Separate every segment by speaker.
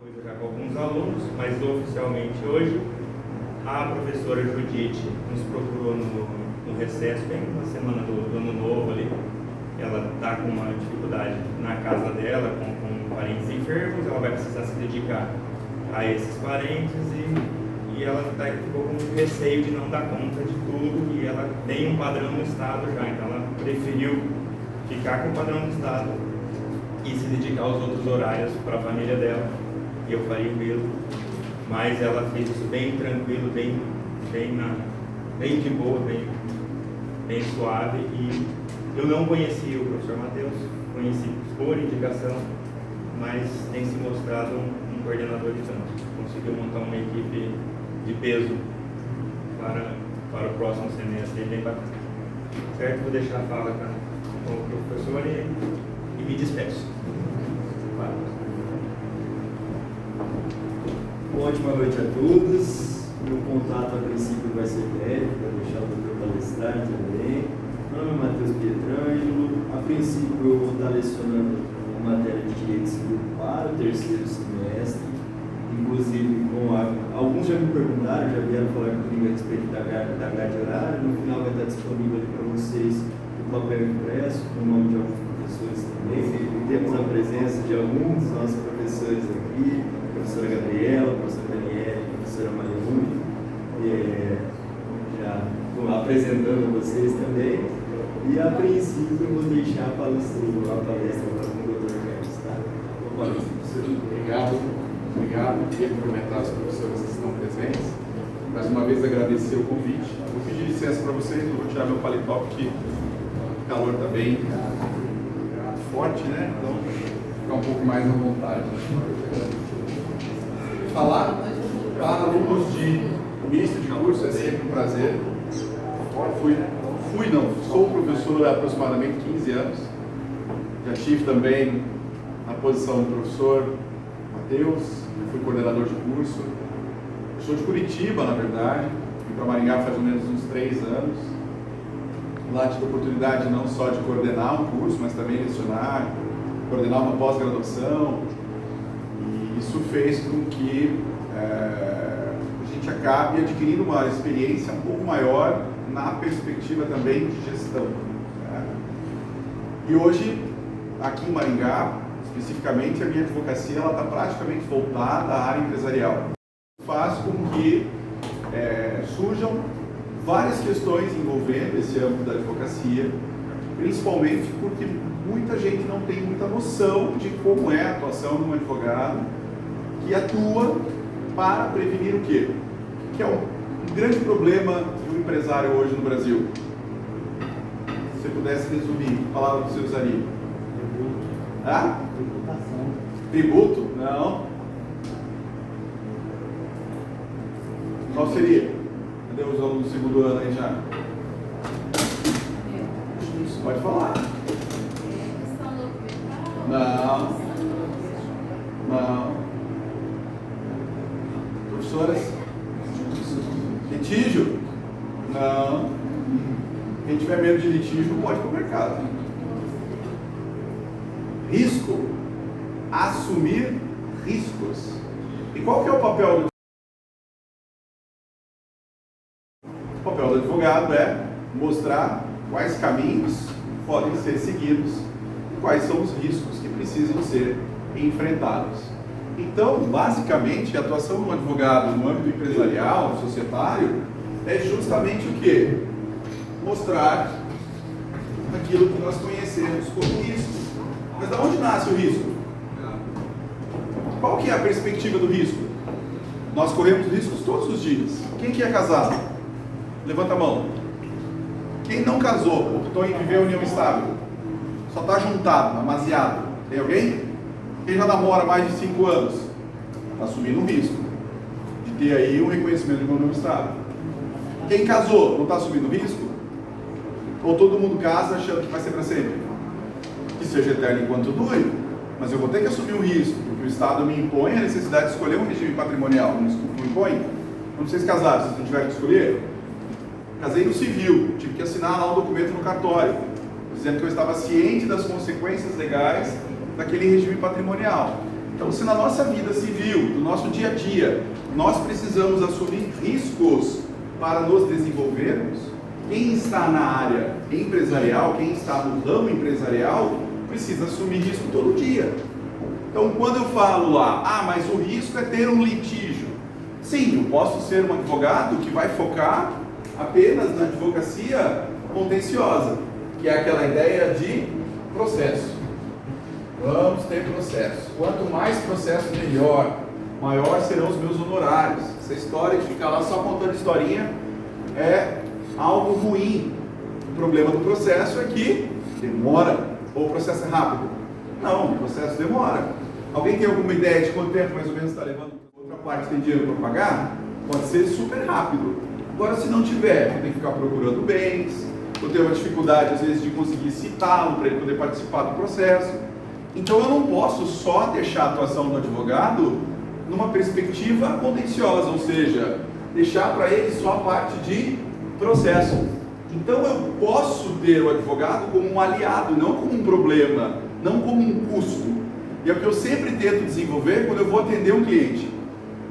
Speaker 1: coisa já com alguns alunos, mas oficialmente hoje a professora Judite nos procurou no recesso, bem na semana do ano novo ali. Ela está com uma dificuldade na casa dela, com parentes enfermos, ela vai precisar se dedicar a esses parentes e ela ficou com receio de não dar conta de tudo, e ela tem um padrão no estado já, então ela preferiu ficar com o padrão do estado e se dedicar aos outros horários para a família dela, e eu faria o mesmo, mas ela fez isso bem tranquilo, bem de boa, bem suave. E eu não conhecia o professor Matheus, conheci por indicação, mas tem se mostrado um coordenador de campo. Conseguiu montar uma equipe de peso para o próximo semestre, bem bacana. Certo? Vou deixar a fala com o professor e me despeço.
Speaker 2: Ótima noite a todos. Meu contato a princípio vai ser breve, para deixar o doutor palestrar também. Meu nome é Matheus Pietrangelo. A princípio eu vou estar lecionando uma matéria de Direito Civil para o terceiro semestre. Inclusive, alguns já me perguntaram, já vieram falar comigo a respeito da grade horária. No final vai estar disponível ali para vocês o papel impresso, com o nome de alguns professores também. Temos a presença de alguns dos nossos professores aqui, a professora Gabriela, a professora Daniela, a professora Mariúne, já apresentando vocês também. E a princípio eu vou deixar a palestra para o doutor Carlos, tá?
Speaker 3: Obrigado. Queria cumprimentar os professores que estão presentes. Mais uma vez agradecer o convite. Vou pedir licença para vocês, eu vou tirar meu paletó porque o calor está bem forte, né? Então, ficar um pouco mais à vontade. Falar para alunos de misto de curso é sempre um prazer. Sou professor há aproximadamente 15 anos. Já tive também a posição do professor Matheus, fui coordenador de curso. Sou de Curitiba, na verdade. Vim para Maringá faz mais ou menos uns 3 anos. Lá tive a oportunidade não só de coordenar um curso, mas também lecionar, coordenar uma pós-graduação. E isso fez com que a gente acabe adquirindo uma experiência um pouco maior na perspectiva também de gestão. E hoje, aqui em Maringá, especificamente, a minha advocacia está praticamente voltada à área empresarial. Faz com que surjam várias questões envolvendo esse âmbito da advocacia, principalmente porque muita gente não tem muita noção de como é a atuação de um advogado que atua para prevenir o quê? Que é um grande problema de um empresário hoje no Brasil. Se você pudesse resumir, que palavra você usaria? Tributo? Não. Qual seria? Cadê os alunos do segundo ano aí já? Pode falar. Não. Professoras? Litígio? Não. Quem tiver medo de litígio não pode ir para o mercado. Risco. Assumir riscos. E qual que é o papel do advogado? É mostrar quais caminhos podem ser seguidos e quais são os riscos que precisam ser enfrentados. Então, basicamente, a atuação de um advogado no âmbito empresarial, societário, é justamente o quê? Mostrar aquilo que nós conhecemos como risco. Mas de onde nasce o risco? Qual que é a perspectiva do risco? Nós corremos riscos todos os dias. Quem que é casado? Levanta a mão. Quem não casou, optou em viver união estável, só está juntado, amaziado. Tem alguém? Quem já namora mais de 5 anos? Está assumindo um risco de ter aí um reconhecimento de uma união estável. Quem casou, não está assumindo risco? Ou todo mundo casa achando que vai ser para sempre? Que seja eterno enquanto dure, mas eu vou ter que assumir um risco, porque o Estado me impõe a necessidade de escolher um regime patrimonial. Não me impõe? Quando vocês casaram, vocês não tiveram que escolher? Casei no civil, tive que assinar lá um documento no cartório, dizendo que eu estava ciente das consequências legais daquele regime patrimonial. Então, se na nossa vida civil, no nosso dia a dia, nós precisamos assumir riscos para nos desenvolvermos, quem está na área empresarial, quem está no ramo empresarial, precisa assumir risco todo dia. Então, quando eu falo lá, mas o risco é ter um litígio. Sim, eu posso ser um advogado que vai focar apenas na advocacia contenciosa, que é aquela ideia de processo. Vamos ter processo. Quanto mais processo, melhor. Maior serão os meus honorários. Essa história de ficar lá só contando historinha é algo ruim. O problema do processo é que demora. Ou o processo é rápido? Não, o processo demora. Alguém tem alguma ideia de quanto tempo mais ou menos está levando? Outra parte tem dinheiro para pagar? Pode ser super rápido. Agora, se não tiver, tem que ficar procurando bens, ou ter uma dificuldade às vezes de conseguir citá-lo para ele poder participar do processo. Então eu não posso só deixar a atuação do advogado numa perspectiva contenciosa, ou seja, deixar para ele só a parte de processo. Então eu posso ter o advogado como um aliado, não como um problema, não como um custo. E é o que eu sempre tento desenvolver quando eu vou atender um cliente.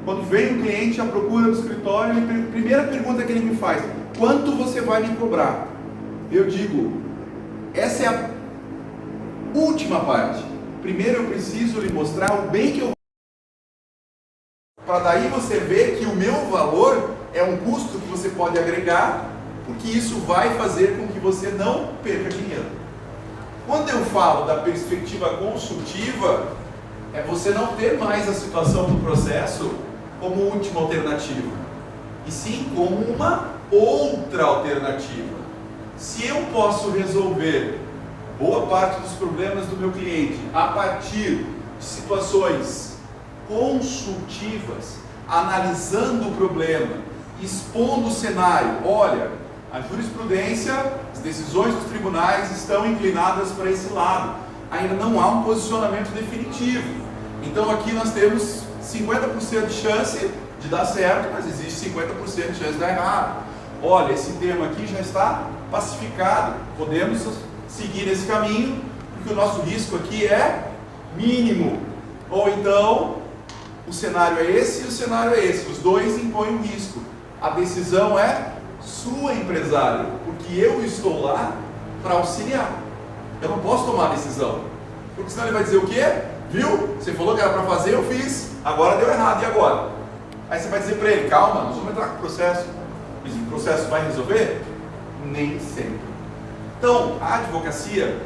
Speaker 3: Quando vem um cliente à procura do escritório, a primeira pergunta que ele me faz: quanto você vai me cobrar? Eu digo, essa é a última parte. Primeiro eu preciso lhe mostrar o bem que eu vou, para daí você ver que o meu valor é um custo que você pode agregar, porque isso vai fazer com que você não perca dinheiro. Quando eu falo da perspectiva consultiva, é você não ter mais a situação do processo como última alternativa, e sim como uma outra alternativa. Se eu posso resolver boa parte dos problemas do meu cliente a partir de situações consultivas, analisando o problema, expondo o cenário, olha, a jurisprudência, as decisões dos tribunais estão inclinadas para esse lado, ainda não há um posicionamento definitivo. Então aqui nós temos 50% de chance de dar certo, mas existe 50% de chance de dar errado. Olha, esse tema aqui já está pacificado, podemos seguir esse caminho, porque o nosso risco aqui é mínimo. Ou então, o cenário é esse e o cenário é esse, os dois impõem um risco. A decisão é sua, empresário, porque eu estou lá para auxiliar. Eu não posso tomar a decisão, porque senão ele vai dizer o quê? Viu? Você falou que era para fazer, eu fiz, agora deu errado, e agora? Aí você vai dizer para ele, calma, nós vamos entrar com o processo. Mas o processo vai resolver? Nem sempre. Então, a advocacia,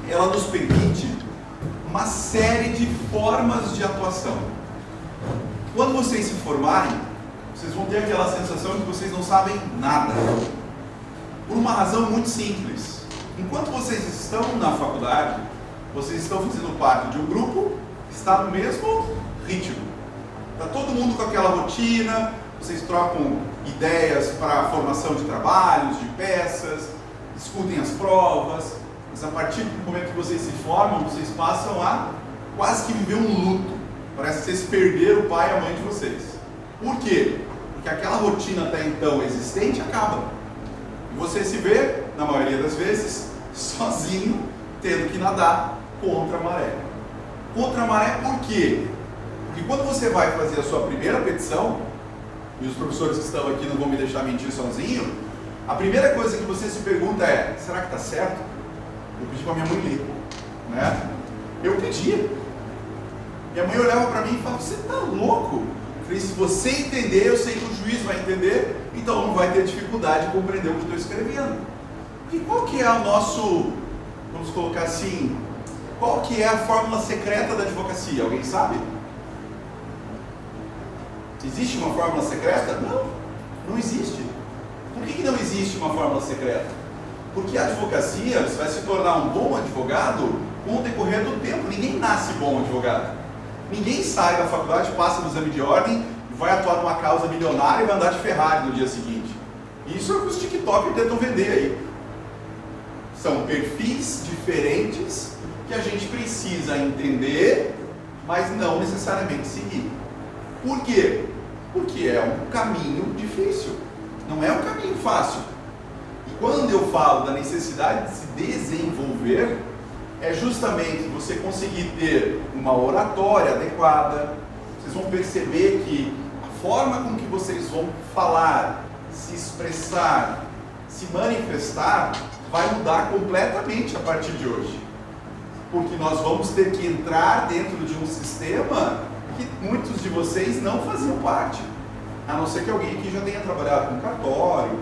Speaker 3: ela nos permite uma série de formas de atuação. Quando vocês se formarem, vocês vão ter aquela sensação de que vocês não sabem nada. Por uma razão muito simples. Enquanto vocês estão na faculdade, vocês estão fazendo parte de um grupo que está no mesmo ritmo. Está todo mundo com aquela rotina, vocês trocam ideias para a formação de trabalhos, de peças, discutem as provas, mas a partir do momento que vocês se formam, vocês passam a quase que viver um luto. Parece que vocês perderam o pai e a mãe de vocês. Por quê? Porque aquela rotina até então existente acaba. E você se vê, na maioria das vezes, sozinho, tendo que nadar contra a maré. Contra a maré por quê? Porque quando você vai fazer a sua primeira petição, e os professores que estão aqui não vão me deixar mentir sozinho, a primeira coisa que você se pergunta é, será que está certo? Eu pedi para minha mãe ler, né? Eu pedia. Minha mãe olhava para mim e falava, você está louco? Eu falei, se você entender, eu sei que o juiz vai entender, então não vai ter dificuldade de compreender o que eu estou escrevendo. E qual que é o nosso, vamos colocar assim, qual que é a fórmula secreta da advocacia? Alguém sabe? Existe uma fórmula secreta? Não, não existe. Por que não existe uma fórmula secreta? Porque a advocacia vai se tornar um bom advogado com o decorrer do tempo. Ninguém nasce bom advogado. Ninguém sai da faculdade, passa no exame de ordem, vai atuar numa causa milionária e vai andar de Ferrari no dia seguinte. Isso é o que os TikTokers tentam vender aí. São perfis diferentes que a gente precisa entender, mas não necessariamente seguir. Por quê? Porque é um caminho difícil, não é um caminho fácil. E quando eu falo da necessidade de se desenvolver, é justamente você conseguir ter uma oratória adequada. Vocês vão perceber que a forma com que vocês vão falar, se expressar, se manifestar, vai mudar completamente a partir de hoje. Porque nós vamos ter que entrar dentro de um sistema que muitos de vocês não faziam parte. A não ser que alguém aqui já tenha trabalhado com cartório,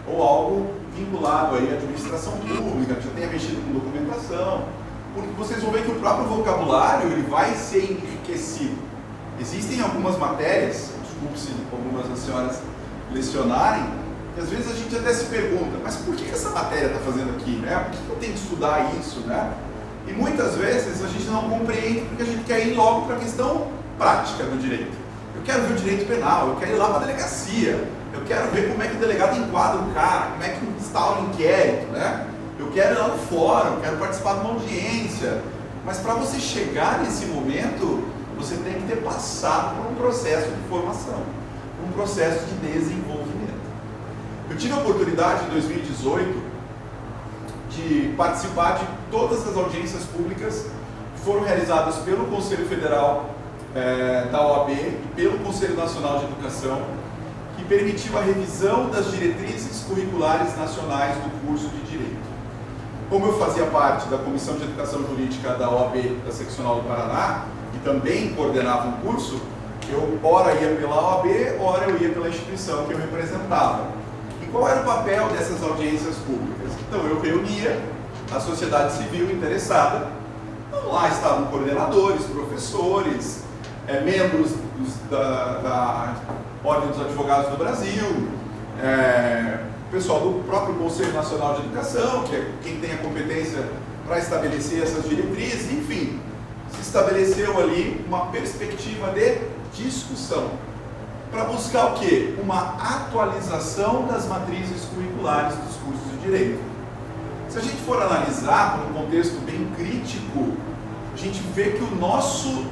Speaker 3: ou algo vinculado aí à administração pública, que já tenha mexido com documentação. Porque vocês vão ver que o próprio vocabulário ele vai ser enriquecido. Existem algumas matérias, desculpe-se algumas das senhoras lecionarem, que às vezes a gente até se pergunta, mas por que essa matéria está fazendo aqui, né? Por que eu tenho que estudar isso, né? E muitas vezes a gente não compreende porque a gente quer ir logo para a questão prática do direito. Eu quero ver o direito penal, eu quero ir lá para a delegacia, eu quero ver como é que o delegado enquadra o cara, como é que instala o inquérito, né? Eu quero ir lá no fórum, eu quero participar de uma audiência. Mas para você chegar nesse momento, você tem que ter passado por um processo de formação, um processo de desenvolvimento. Eu tive a oportunidade em 2018 de participar de todas as audiências públicas que foram realizadas pelo Conselho Federal da OAB e pelo Conselho Nacional de Educação, que permitiu a revisão das diretrizes curriculares nacionais do curso de Direito. Como eu fazia parte da Comissão de Educação Jurídica da OAB da Seccional do Paraná e também coordenava um curso, eu ora ia pela OAB, ora eu ia pela instituição que eu representava. E qual era o papel dessas audiências públicas? Então eu reunia a sociedade civil interessada. Então, lá estavam coordenadores, professores, membros da Ordem dos Advogados do Brasil, pessoal do próprio Conselho Nacional de Educação, que é quem tem a competência para estabelecer essas diretrizes, enfim, se estabeleceu ali uma perspectiva de discussão para buscar o quê? Uma atualização das matrizes curriculares dos cursos de Direito. Se a gente for analisar por um contexto bem crítico, a gente vê que o nosso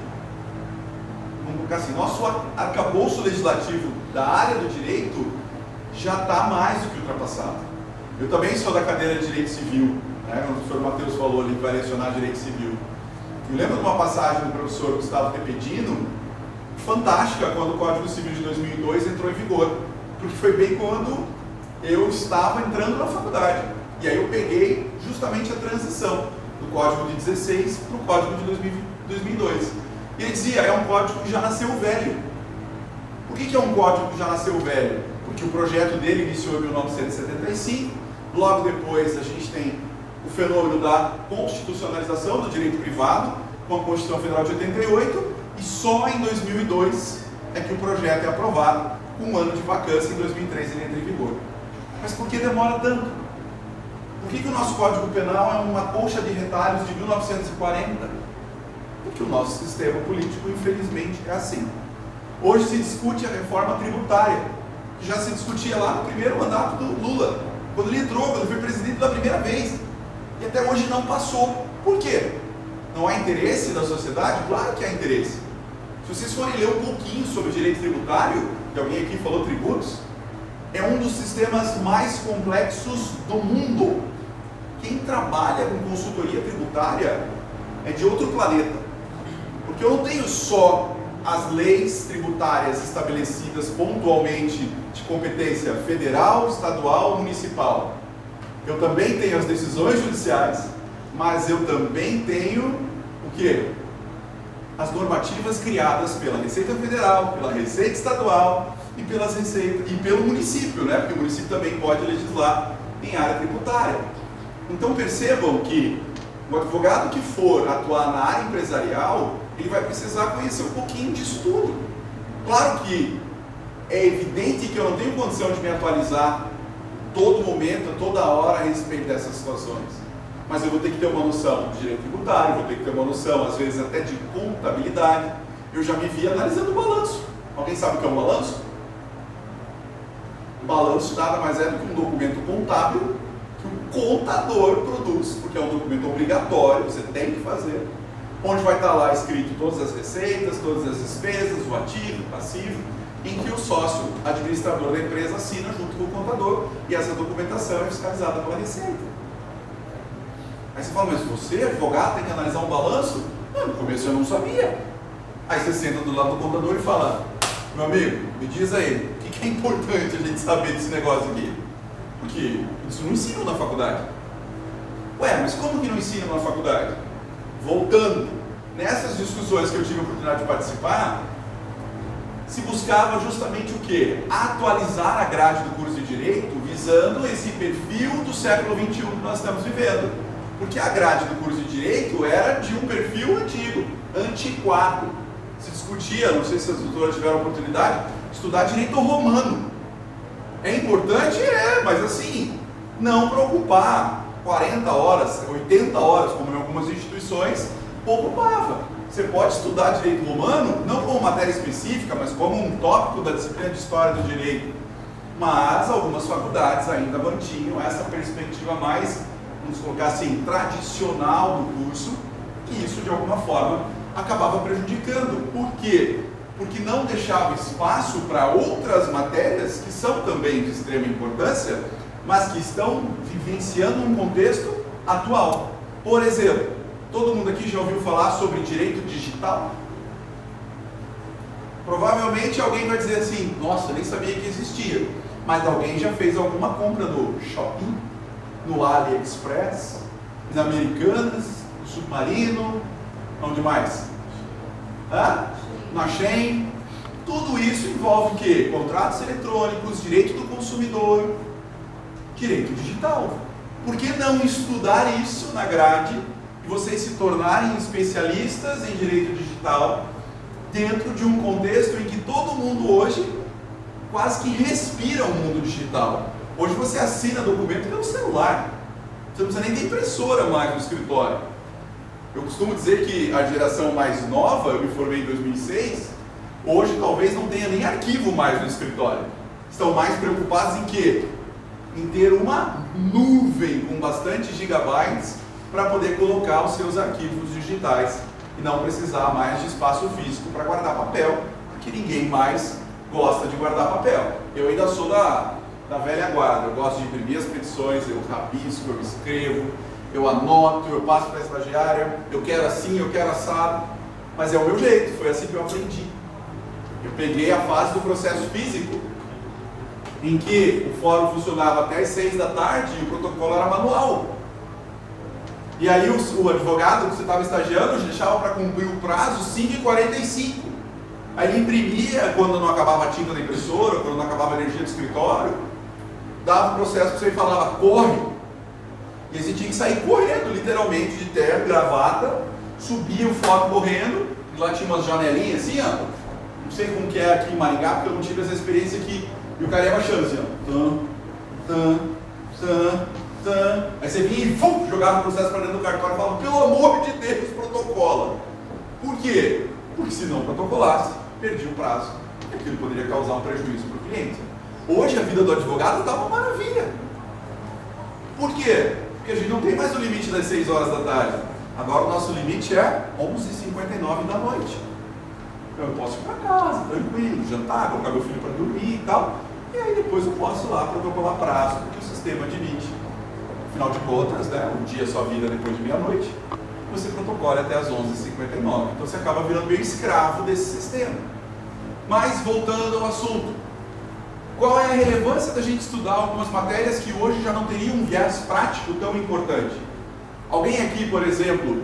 Speaker 3: arcabouço legislativo da área do direito já está mais do que ultrapassado. Eu também sou da cadeira de Direito Civil, né? O professor Matheus falou ali que vai lecionar Direito Civil. Eu lembro de uma passagem do professor Gustavo Tepedino, fantástica, quando o Código Civil de 2002 entrou em vigor, porque foi bem quando eu estava entrando na faculdade. E aí eu peguei justamente a transição do Código de 16 para o Código de 2002. E ele dizia, é um código que já nasceu velho. Por que é um código que já nasceu velho? Porque o projeto dele iniciou em 1975, logo depois a gente tem o fenômeno da constitucionalização do direito privado, com a Constituição Federal de 88, e só em 2002 é que o projeto é aprovado, com um ano de vacância, em 2003 ele entra em vigor. Mas por que demora tanto? Por que o nosso Código Penal é uma colcha de retalhos de 1940? Porque o nosso sistema político, infelizmente, é assim. Hoje se discute a reforma tributária, que já se discutia lá no primeiro mandato do Lula, quando ele entrou, quando ele foi presidente pela primeira vez, e até hoje não passou. Por quê? Não há interesse da sociedade? Claro que há interesse. Se vocês forem ler um pouquinho sobre o direito tributário, que alguém aqui falou tributos, é um dos sistemas mais complexos do mundo. Quem trabalha com consultoria tributária é de outro planeta. Porque eu não tenho só as leis tributárias estabelecidas pontualmente de competência federal, estadual, municipal. Eu também tenho as decisões judiciais, mas eu também tenho o quê? As normativas criadas pela Receita Federal, pela Receita Estadual e pelo município, né? Porque o município também pode legislar em área tributária. Então percebam que o advogado que for atuar na área empresarial, ele vai precisar conhecer um pouquinho disso tudo. Claro que é evidente que eu não tenho condição de me atualizar todo momento, toda hora a respeito dessas situações. Mas eu vou ter que ter uma noção de direito tributário, vou ter que ter uma noção, às vezes, até de contabilidade. Eu já me vi analisando o balanço. Alguém sabe o que é um balanço? O balanço nada mais é do que um documento contábil que o contador produz, porque é um documento obrigatório, você tem que fazer, onde vai estar lá escrito todas as receitas, todas as despesas, o ativo, o passivo, em que o sócio administrador da empresa assina junto com o contador, e essa documentação é fiscalizada pela Receita. Aí você fala, mas você, advogado, tem que analisar um balanço? Não, no começo eu não sabia. Aí você senta do lado do contador e fala, meu amigo, me diz aí, o que é importante a gente saber desse negócio aqui? Porque isso não ensina na faculdade. Ué, mas como que não ensina na faculdade? Voltando, nessas discussões que eu tive a oportunidade de participar, se buscava justamente o quê? Atualizar a grade do curso de Direito, visando esse perfil do século XXI que nós estamos vivendo. Porque a grade do curso de Direito era de um perfil antigo, antiquado. Se discutia, não sei se as doutoras tiveram oportunidade, estudar Direito Romano. É importante? É, mas assim, não para ocupar 40 horas, 80 horas, como em algumas instituições, ocupava. Você pode estudar Direito Romano, não como matéria específica, mas como um tópico da disciplina de História do Direito. Mas algumas faculdades ainda mantinham essa perspectiva mais, vamos colocar assim, tradicional do curso, e isso de alguma forma acabava prejudicando. Por quê? Porque não deixava espaço para outras matérias que são também de extrema importância, mas que estão vivenciando um contexto atual. Por exemplo, todo mundo aqui já ouviu falar sobre direito digital? Provavelmente alguém vai dizer assim, nossa, eu nem sabia que existia. Mas alguém já fez alguma compra no Shopping, no AliExpress, nas Americanas, no Submarino, onde mais? Na Shein. Tudo isso envolve o quê? Contratos eletrônicos, direito do consumidor, direito digital. Por que não estudar isso na grade e vocês se tornarem especialistas em direito digital dentro de um contexto em que todo mundo hoje quase que respira o mundo digital? Hoje você assina documento pelo celular. Você não precisa nem ter impressora mais no escritório. Eu costumo dizer que a geração mais nova, eu me formei em 2006, hoje talvez não tenha nem arquivo mais no escritório. Estão mais preocupados em quê? Em ter uma nuvem com bastante gigabytes para poder colocar os seus arquivos digitais e não precisar mais de espaço físico para guardar papel, porque ninguém mais gosta de guardar papel. Eu ainda sou da velha guarda, eu gosto de imprimir as petições, eu rabisco, eu escrevo, eu anoto, eu passo para a estagiária, eu quero assim, eu quero assado, mas é o meu jeito, foi assim que eu aprendi. Eu peguei a fase do processo físico, em que o fórum funcionava até as 6 da tarde e o protocolo era manual. E aí o advogado que você estava estagiando deixava para cumprir o prazo 5h45. Aí ele imprimia quando não acabava a tinta da impressora, quando não acabava a energia do escritório, dava o processo para você e falava, corre. E aí você tinha que sair correndo, literalmente, de terno, gravata, subia o fórum correndo, e lá tinha umas janelinhas assim, ó. Não sei como que é aqui em Maringá, porque eu não tive essa experiência aqui. E o cara ia baixando assim, ó. Aí você vinha e jogava o processo para dentro do cartório e falava, pelo amor de Deus, protocola. Por quê? Porque se não protocolasse, perdia o prazo. E aquilo poderia causar um prejuízo para o cliente. Hoje a vida do advogado está uma maravilha. Por quê? Porque a gente não tem mais o limite das 6 horas da tarde. Agora o nosso limite é 11h59 da noite. Então eu posso ir para casa, tranquilo, jantar, colocar meu filho para dormir e tal. E aí depois eu posso ir lá protocolar prazo, porque o sistema admite. Afinal de contas, né, um dia só vira depois de meia-noite. Você protocola até as 11h59. Então você acaba virando meio escravo desse sistema. Mas voltando ao assunto, qual é a relevância da gente estudar algumas matérias que hoje já não teriam um viés prático tão importante? Alguém aqui, por exemplo,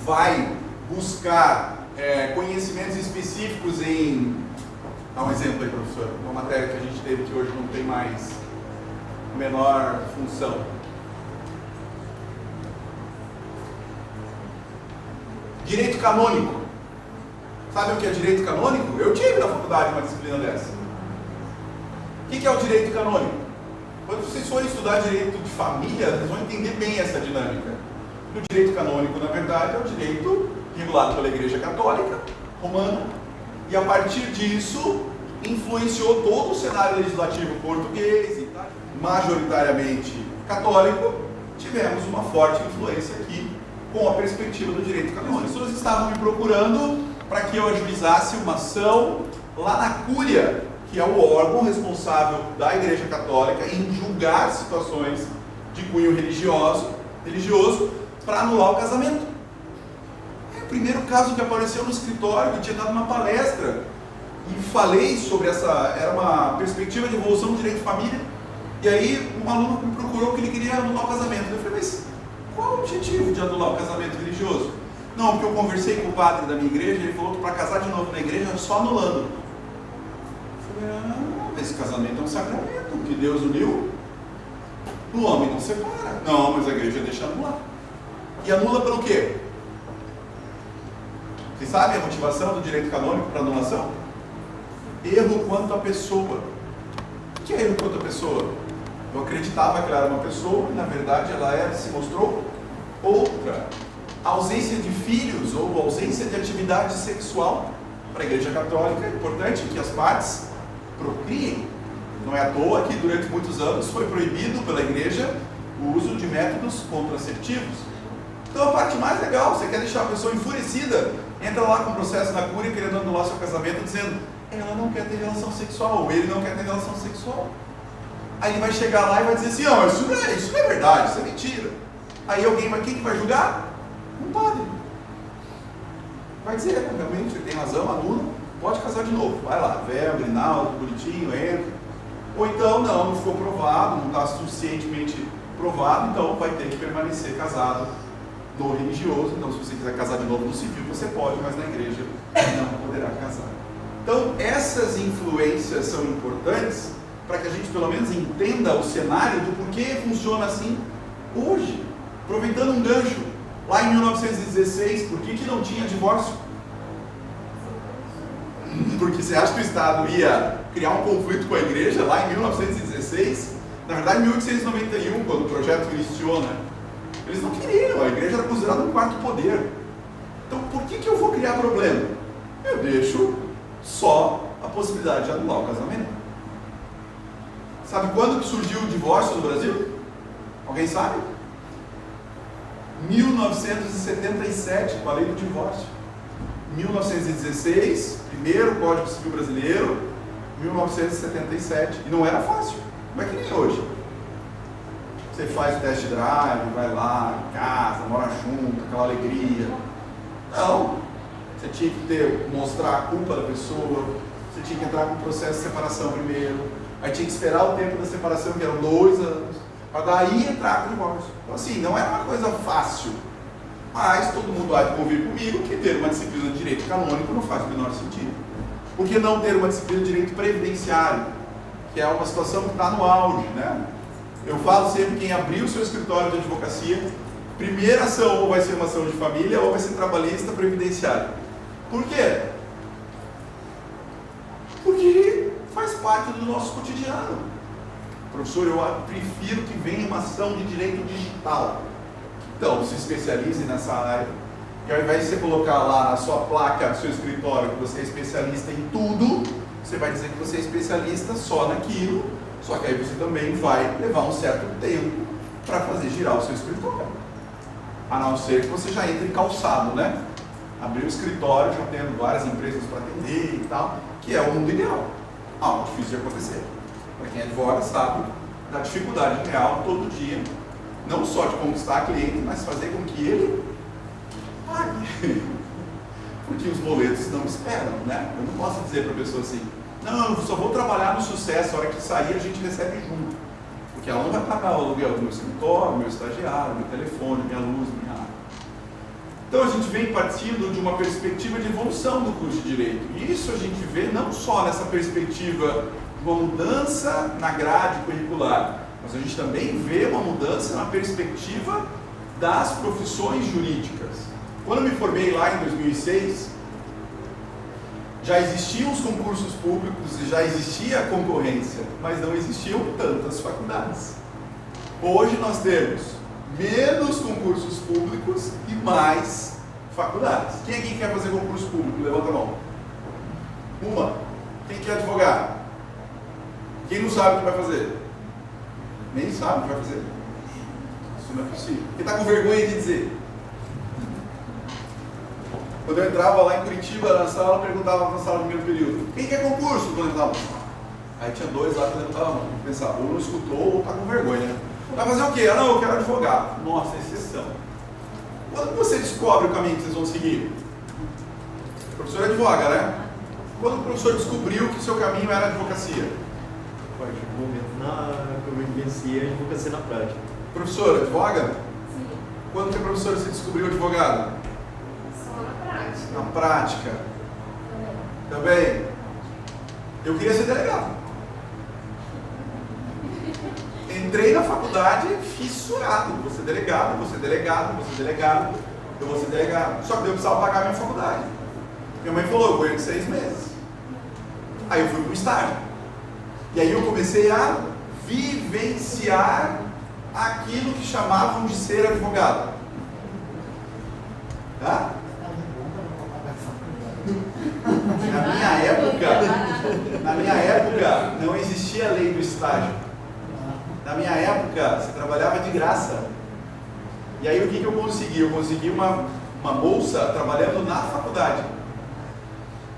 Speaker 3: vai buscar conhecimentos específicos em... Dá um exemplo aí, professor. Uma matéria que a gente teve que hoje não tem mais menor função. Direito canônico. Sabe o que é direito canônico? Eu tive na faculdade uma disciplina dessa. O que é o direito canônico? Quando vocês forem estudar direito de família, vocês vão entender bem essa dinâmica. O direito canônico, na verdade, é o direito regulado pela Igreja Católica Romana, e a partir disso influenciou todo o cenário legislativo português e majoritariamente católico. Tivemos uma forte influência aqui com a perspectiva do direito canônico. As pessoas estavam me procurando para que eu ajuizasse uma ação lá na Cúria, que é o órgão responsável da Igreja Católica em julgar situações de cunho religioso religioso para anular o casamento. É o primeiro caso que apareceu no escritório, que eu tinha dado uma palestra e falei sobre essa, era uma perspectiva de evolução do direito de família, e aí um aluno me procurou que ele queria anular o casamento. Eu falei, mas qual o objetivo de anular o casamento religioso? Não, porque eu conversei com o padre da minha igreja, ele falou que para casar de novo na igreja é só anulando. Eu falei, esse casamento é um sacramento, que Deus uniu, o homem não separa. Não, mas a igreja deixa anular. E anula pelo quê? Vocês sabem a motivação do direito canônico para anulação? Erro quanto à pessoa. O que é erro quanto à pessoa? Eu acreditava que ela era uma pessoa, e na verdade ela se mostrou outra. A ausência de filhos ou ausência de atividade sexual para a Igreja Católica é importante que as partes procriem. Não é à toa que durante muitos anos foi proibido pela Igreja o uso de métodos contraceptivos. Então a parte mais legal, você quer deixar a pessoa enfurecida, entra lá com o processo na cúria querendo anular seu casamento, dizendo ela não quer ter relação sexual, ou ele não quer ter relação sexual. Aí ele vai chegar lá e vai dizer assim, não, isso não é verdade, isso é mentira. Aí quem que vai julgar? Um padre. Vai dizer, realmente, ele tem razão, anula, pode casar de novo. Vai lá, véu, grinaldo, bonitinho, entra. Ou então, não ficou provado, não está suficientemente provado, então vai ter que permanecer casado no religioso. Então, se você quiser casar de novo no civil, você pode, mas na igreja não poderá casar. Então, essas influências são importantes para que a gente pelo menos entenda o cenário do porquê funciona assim hoje. Aproveitando um gancho, lá em 1916, por que não tinha divórcio? Porque você acha que o Estado ia criar um conflito com a igreja lá em 1916? Na verdade, em 1891, quando o projeto iniciou, né? Eles não queriam, a igreja era considerada um quarto poder. Então, por que eu vou criar problema? Eu deixo só a possibilidade de anular o casamento. Sabe quando que surgiu o divórcio no Brasil? Alguém sabe? 1977, com a lei do divórcio. 1916, primeiro Código Civil Brasileiro, 1977. E não era fácil, não é que nem hoje. Você faz o test drive, vai lá, casa, mora junto, aquela alegria. Não. Você tinha que mostrar a culpa da pessoa, você tinha que entrar com o processo de separação primeiro, aí tinha que esperar o tempo da separação, que eram 2 anos, para daí entrar com o divórcio. Então assim, não era uma coisa fácil, mas todo mundo há de convir comigo que ter uma disciplina de direito canônico não faz o menor sentido. Por que não ter uma disciplina de direito previdenciário, que é uma situação que está no auge, né? Eu falo sempre que quem abrir o seu escritório de advocacia, primeira ação ou vai ser uma ação de família ou vai ser trabalhista previdenciário. Por quê? Porque faz parte do nosso cotidiano. Professor, eu prefiro que venha uma ação de direito digital. Então, se especialize nessa área. E ao invés de você colocar lá na sua placa, no seu escritório, que você é especialista em tudo, você vai dizer que você é especialista só naquilo, só que aí você também vai levar um certo tempo para fazer girar o seu escritório. A não ser que você já entre calçado, né? Abrir o escritório já tendo várias empresas para atender e tal, que é o mundo ideal. Algo difícil de acontecer. Para quem advoga sabe da dificuldade real todo dia, não só de conquistar cliente, mas fazer com que ele pague. Porque os boletos não esperam, né? Eu não posso dizer para a pessoa assim, não, eu só vou trabalhar no sucesso, a hora que sair a gente recebe junto. Porque ela não vai pagar o aluguel do meu escritório, meu estagiário, meu telefone, minha luz, minha água. Então a gente vem partindo de uma perspectiva de evolução do curso de Direito. E isso a gente vê não só nessa perspectiva de uma mudança na grade curricular, mas a gente também vê uma mudança na perspectiva das profissões jurídicas. Quando eu me formei lá em 2006, já existiam os concursos públicos e já existia a concorrência, mas não existiam tantas faculdades. Hoje nós temos menos concursos públicos e mais faculdades. Quem aqui quer fazer concurso público? Levanta a mão. Uma. Quem quer advogar? Quem não sabe o que vai fazer? Nem sabe o que vai fazer. Isso não é possível. Quem está com vergonha de dizer? Quando eu entrava lá em Curitiba na sala, eu perguntava na sala do primeiro período, quem quer concurso? Quando eu entrava, aí tinha 2 lá que levantavam a mão. Eu pensava, ou não escutou ou está com vergonha, né? Vai fazer o quê? Ah, não, eu quero advogado. Nossa, exceção. Quando você descobre o caminho que vocês vão seguir? O professor advoga, né? Quando o professor descobriu que o seu caminho era advocacia?
Speaker 2: A partir do momento que eu vivenciei a advocacia na prática.
Speaker 3: Professor, advoga?
Speaker 4: Sim,
Speaker 3: Quando que a professora se descobriu advogado?
Speaker 4: só na prática.
Speaker 3: Na prática.
Speaker 4: Também.
Speaker 3: Também. Eu queria ser delegado. Entrei na faculdade fissurado. Vou ser delegado, vou ser delegado, vou ser delegado, eu vou ser delegado. Só que eu precisava pagar minha faculdade. Minha mãe falou, eu vou ir de 6 meses. Aí eu fui para o estágio. E aí eu comecei a vivenciar aquilo que chamavam de ser advogado. Tá? Na minha época, não existia a lei do estágio. Na minha época, você trabalhava de graça. E aí o que eu consegui? Eu consegui uma bolsa trabalhando na faculdade.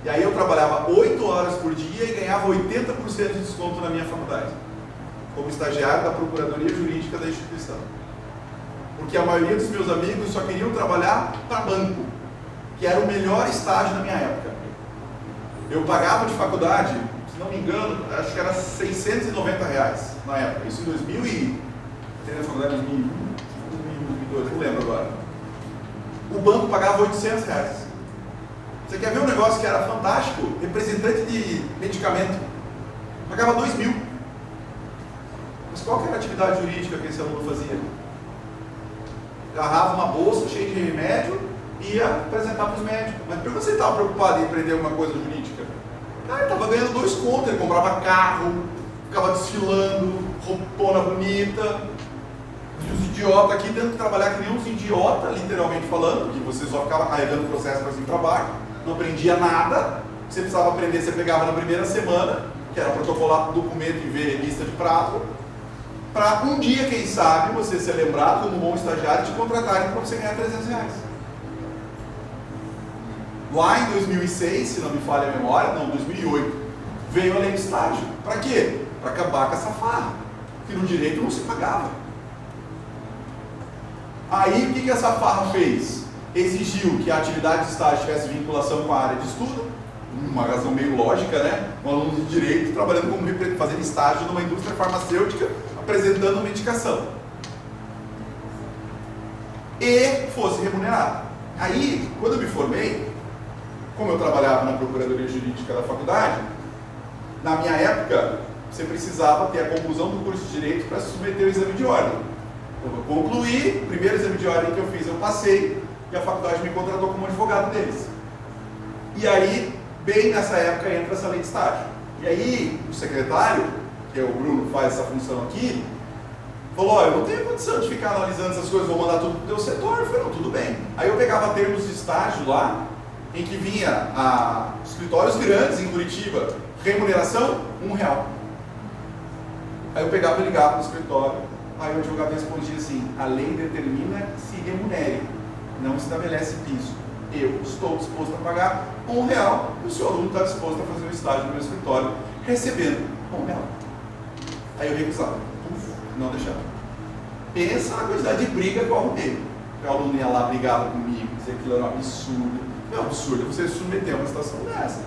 Speaker 3: E aí eu trabalhava 8 horas por dia e ganhava 80% de desconto na minha faculdade, como estagiário da Procuradoria Jurídica da instituição. Porque a maioria dos meus amigos só queriam trabalhar para banco, que era o melhor estágio na minha época. Eu pagava de faculdade, se não me engano, acho que era R$690 na época, isso em 2000 e... Entrei na faculdade em 2002, não lembro agora. O banco pagava R$800. Você quer ver um negócio que era fantástico? Representante de medicamento. Pagava 2.000. Mas qual que era a atividade jurídica que esse aluno fazia? Agarrava uma bolsa cheia de remédio e ia apresentar para os médicos. Mas por que você estava preocupado em aprender alguma coisa jurídica? Cara, ele estava ganhando 2 contos, ele comprava carro, ficava desfilando, roupona bonita. E os idiotas aqui tendo que trabalhar que nem uns idiotas, literalmente falando, porque você só ficava carregando o processo para cima e para baixo, não aprendia nada. Você precisava aprender, você pegava na primeira semana, que era protocolar documento e ver lista de prazo, para um dia, quem sabe, você ser lembrado como um bom estagiário e te contratarem para você ganhar R$300. Lá em 2006, se não me falha a memória, não, 2008, veio a lei de estágio. Para quê? Para acabar com essa farra, que no direito não se pagava. Aí o que essa farra fez? Exigiu que a atividade de estágio tivesse vinculação com a área de estudo, uma razão meio lógica, né? Um aluno de direito trabalhando como fazendo estágio numa indústria farmacêutica, apresentando medicação. E fosse remunerado. Aí, quando eu me formei, como eu trabalhava na Procuradoria Jurídica da faculdade, na minha época, você precisava ter a conclusão do curso de Direito para submeter o exame de ordem. Eu concluí, o primeiro exame de ordem que eu fiz eu passei, e a faculdade me contratou como advogado deles. E aí, bem nessa época, entra essa lei de estágio. E aí, o secretário, que é o Bruno, faz essa função aqui, falou, ó, eu não tenho condição de ficar analisando essas coisas, vou mandar tudo pro teu setor. Eu falei, não, tudo bem. Aí eu pegava termos de estágio lá, em que vinha escritórios grandes em Curitiba, remuneração, R$1. Aí eu pegava e ligava no escritório, aí o advogado respondia assim, a lei determina que se remunere, não estabelece piso. Eu estou disposto a pagar R$1 e o seu aluno está disposto a fazer um estágio no meu escritório, recebendo R$1. Aí eu recusava, não deixava. Pensa na quantidade de briga que eu arrumei. O aluno ia lá, brigava comigo, dizia que aquilo era um absurdo. É um absurdo você se submeter a uma situação dessa.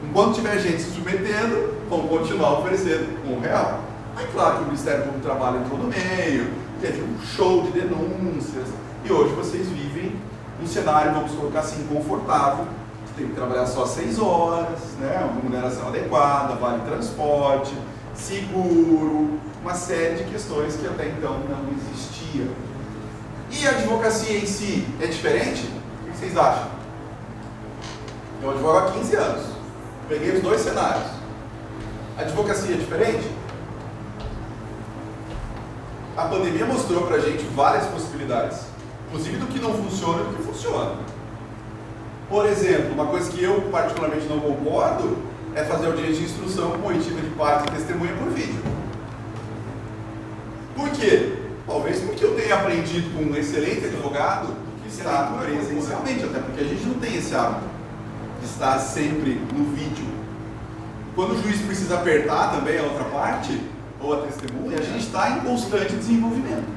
Speaker 3: Enquanto tiver gente se submetendo, vão continuar oferecendo R$1. Aí claro que o Ministério Público do Trabalho entrou no meio, teve um show de denúncias, e hoje vocês vivem um cenário, vamos colocar assim, confortável, tem que trabalhar só 6 horas, né? Uma remuneração adequada, vale transporte, seguro, uma série de questões que até então não existiam. E a advocacia em si é diferente? O que vocês acham? Eu advogo há 15 anos, peguei os 2 cenários. A advocacia é diferente? A pandemia mostrou pra gente várias possibilidades, inclusive do que não funciona e do que funciona. Por exemplo, uma coisa que eu particularmente não concordo é fazer audiência de instrução com oitiva de parte e testemunha por vídeo. Por quê? Talvez porque eu tenha aprendido com um excelente advogado que está presencialmente, até porque a gente não tem esse hábito de estar sempre no vídeo. Quando o juiz precisa apertar também a outra parte, ou a testemunha, a gente está em constante desenvolvimento.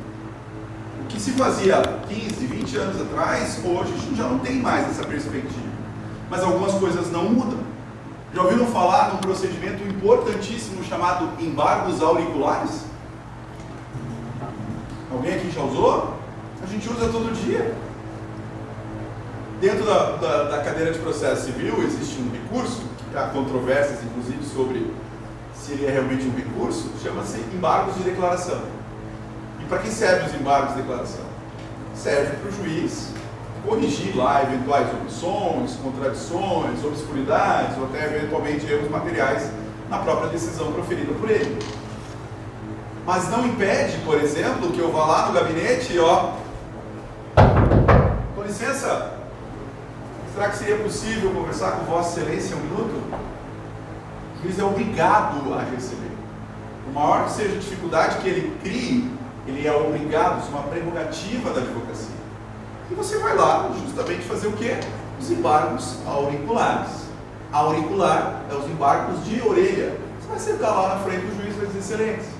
Speaker 3: O que se fazia 15, 20 anos atrás, hoje a gente já não tem mais essa perspectiva. Mas algumas coisas não mudam. Já ouviram falar num procedimento importantíssimo chamado embargos auriculares? Alguém aqui já usou? A gente usa todo dia. Dentro da cadeira de processo civil existe um recurso, há controvérsias inclusive sobre se ele é realmente um recurso, chama-se embargos de declaração. E para que servem os embargos de declaração? Serve para o juiz corrigir lá eventuais omissões, contradições, obscuridades ou até eventualmente erros materiais na própria decisão proferida por ele. Mas não impede, por exemplo, que eu vá lá no gabinete e com licença, será que seria possível conversar com Vossa Excelência um minuto? O juiz é obrigado a receber. Por maior que seja a dificuldade que ele crie, ele é obrigado, isso é uma prerrogativa da advocacia. E você vai lá justamente fazer o quê? Os embargos auriculares. Auricular é os embargos de orelha. Você vai sentar lá na frente do juiz e vai dizer: Excelência,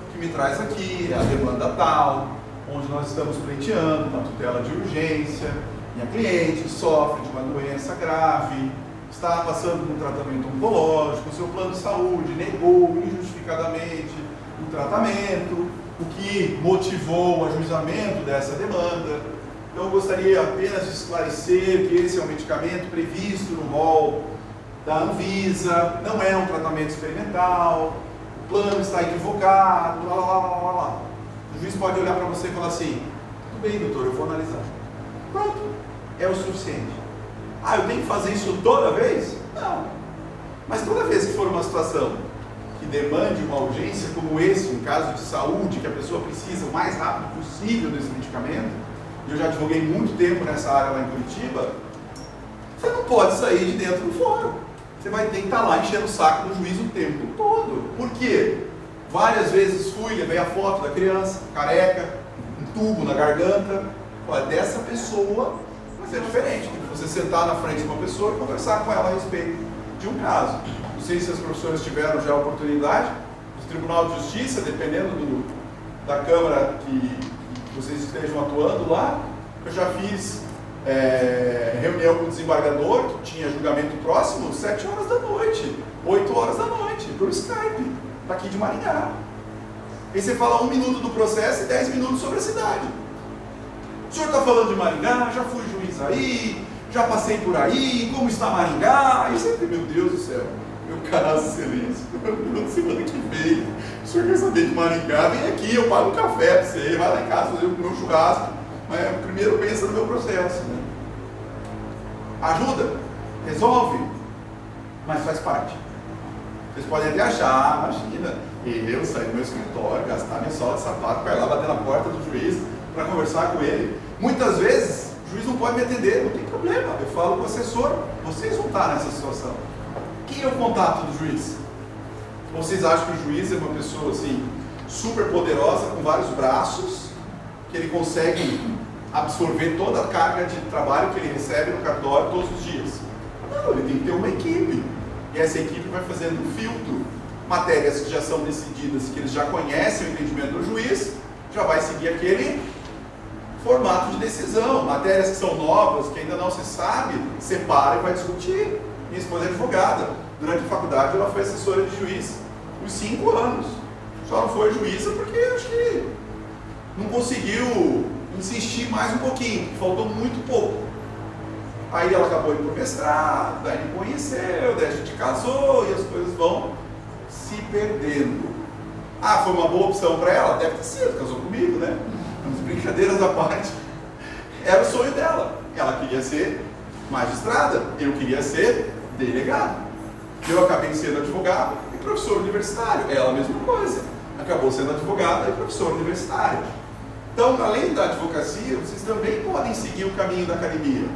Speaker 3: o que me traz aqui é a demanda tal, onde nós estamos pleiteando uma tutela de urgência, minha cliente sofre de uma doença grave, está passando por um tratamento oncológico, o seu plano de saúde negou injustificadamente o tratamento, o que motivou o ajuizamento dessa demanda. Então eu gostaria apenas de esclarecer que esse é um medicamento previsto no rol da Anvisa, não é um tratamento experimental, o plano está equivocado, lá, lá, lá, lá, lá. O juiz pode olhar para você e falar assim: tudo bem, doutor, eu vou analisar. Pronto, é o suficiente. Ah, eu tenho que fazer isso toda vez? Não. Mas toda vez que for uma situação que demande uma urgência como esse, um caso de saúde, que a pessoa precisa o mais rápido possível desse medicamento, e eu já advoguei muito tempo nessa área lá em Curitiba, você não pode sair de dentro do fórum. Você vai ter que estar lá enchendo o saco do juiz o tempo todo. Por quê? Várias vezes fui, levei a foto da criança, careca, um tubo na garganta. Olha, dessa pessoa vai ser diferente do que você sentar na frente de uma pessoa e conversar com ela a respeito de um caso. Não sei se as professoras tiveram já a oportunidade, do Tribunal de Justiça, dependendo da Câmara que vocês estejam atuando lá, eu já fiz reunião com o desembargador, que tinha julgamento próximo, 7 horas da noite, 8 horas da noite, por Skype, daqui de Maringá. Aí você fala 1 minuto do processo e 10 minutos sobre a cidade. O senhor está falando de Maringá, já fui juiz aí, já passei por aí, como está Maringá? Aí você, meu Deus do céu, meu caso, excelência, semana que vem, o senhor quer saber de Maringá, vem aqui, eu pago um café para você, vai lá em casa fazer o meu churrasco, mas primeiro pensa no meu processo, né? Ajuda, resolve, mas faz parte. Vocês podem até achar, imagina, eu sair do meu escritório, gastar minha sola de sapato para ir lá bater na porta do juiz para conversar com ele. Muitas vezes o juiz não pode me atender, não tem problema, eu falo com o assessor, vocês vão estar nessa situação. Quem é o contato do juiz? Vocês acham que o juiz é uma pessoa assim, super poderosa, com vários braços, que ele consegue absorver toda a carga de trabalho que ele recebe no cartório todos os dias? Não, ele tem que ter uma equipe. E essa equipe vai fazendo um filtro. Matérias que já são decididas, que eles já conhecem o entendimento do juiz, já vai seguir aquele formato de decisão. Matérias que são novas, que ainda não se sabe, separa e vai discutir. Minha esposa é advogada. Durante a faculdade ela foi assessora de juiz por 5 anos. Só não foi juíza porque acho que não conseguiu insistir mais um pouquinho, faltou muito pouco. Aí ela acabou indo para o mestrado, daí me conheceu, daí a gente casou e as coisas vão se perdendo. Ah, foi uma boa opção para ela? Deve ter sido, casou comigo, né? Mas brincadeiras à parte, era o sonho dela. Ela queria ser magistrada, eu queria ser delegado. Eu acabei sendo advogado e professor universitário. Ela a mesma coisa, acabou sendo advogada e professor universitário. Então, além da advocacia, vocês também podem seguir o caminho da academia.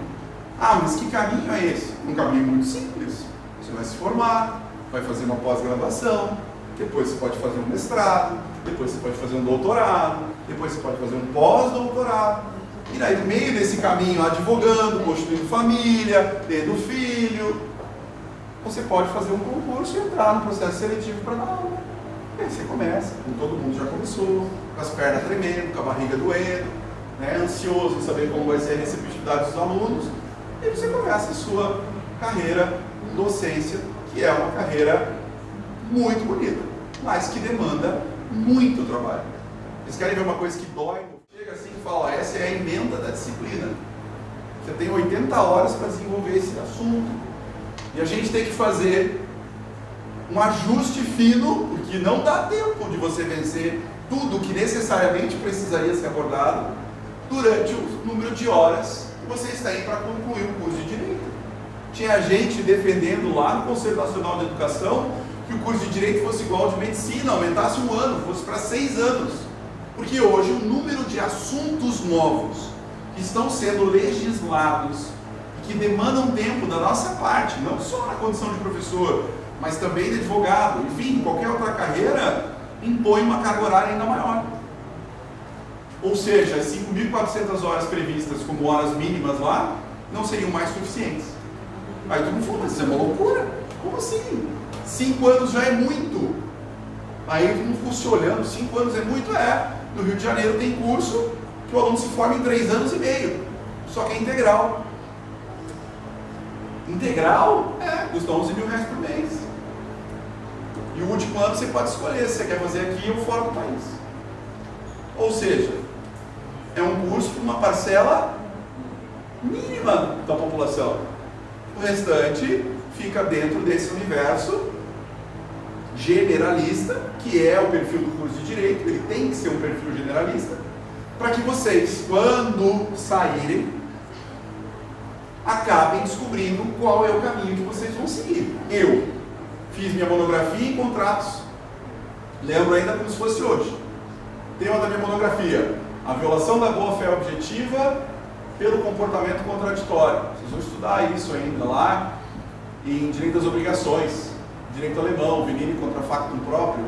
Speaker 3: Ah, mas que caminho é esse? Um caminho muito simples. Você vai se formar, vai fazer uma pós-graduação, depois você pode fazer um mestrado, depois você pode fazer um doutorado, depois você pode fazer um pós-doutorado. E aí, no meio desse caminho, advogando, construindo família, tendo filho, você pode fazer um concurso e entrar no processo seletivo para dar aula. E aí você começa, como todo mundo já começou, com as pernas tremendo, com a barriga doendo, né, ansioso em saber como vai ser a receptividade dos alunos, e você começa a sua carreira em docência, que é uma carreira muito bonita, mas que demanda muito trabalho. Vocês querem ver uma coisa que dói? Chega assim e fala, essa é a emenda da disciplina. Você tem 80 horas para desenvolver esse assunto. E a gente tem que fazer um ajuste fino, porque não dá tempo de você vencer tudo que necessariamente precisaria ser abordado durante o número de horas que você está aí para concluir o curso de Direito. Tinha gente defendendo lá no Conselho Nacional de Educação que o curso de Direito fosse igual ao de Medicina, aumentasse um ano, fosse para 6 anos. Porque hoje o número de assuntos novos que estão sendo legislados e que demandam tempo da nossa parte, não só na condição de professor, mas também de advogado, enfim, qualquer outra carreira, impõe uma carga horária ainda maior. Ou seja, as 5.400 horas previstas como horas mínimas lá, não seriam mais suficientes. Aí todo mundo falou, mas isso é uma loucura. Como assim? 5 anos já é muito. Aí todo mundo ficou se olhando, 5 anos é muito? É. No Rio de Janeiro tem curso que o aluno se forma em 3 anos e meio. Só que é integral. Integral? Custa 11 mil reais por mês. E o último ano você pode escolher se você quer fazer aqui ou fora do país. Ou seja, é um curso para uma parcela mínima da população. O restante fica dentro desse universo generalista, que é o perfil do curso de Direito. Ele tem que ser um perfil generalista, para que vocês, quando saírem, acabem descobrindo qual é o caminho que vocês vão seguir. Eu fiz minha monografia em contratos, lembro ainda como se fosse hoje. Tema da minha monografia: a violação da boa-fé objetiva pelo comportamento contraditório. Vocês vão estudar isso ainda lá em Direito das Obrigações, Direito Alemão, venire contra factum próprio.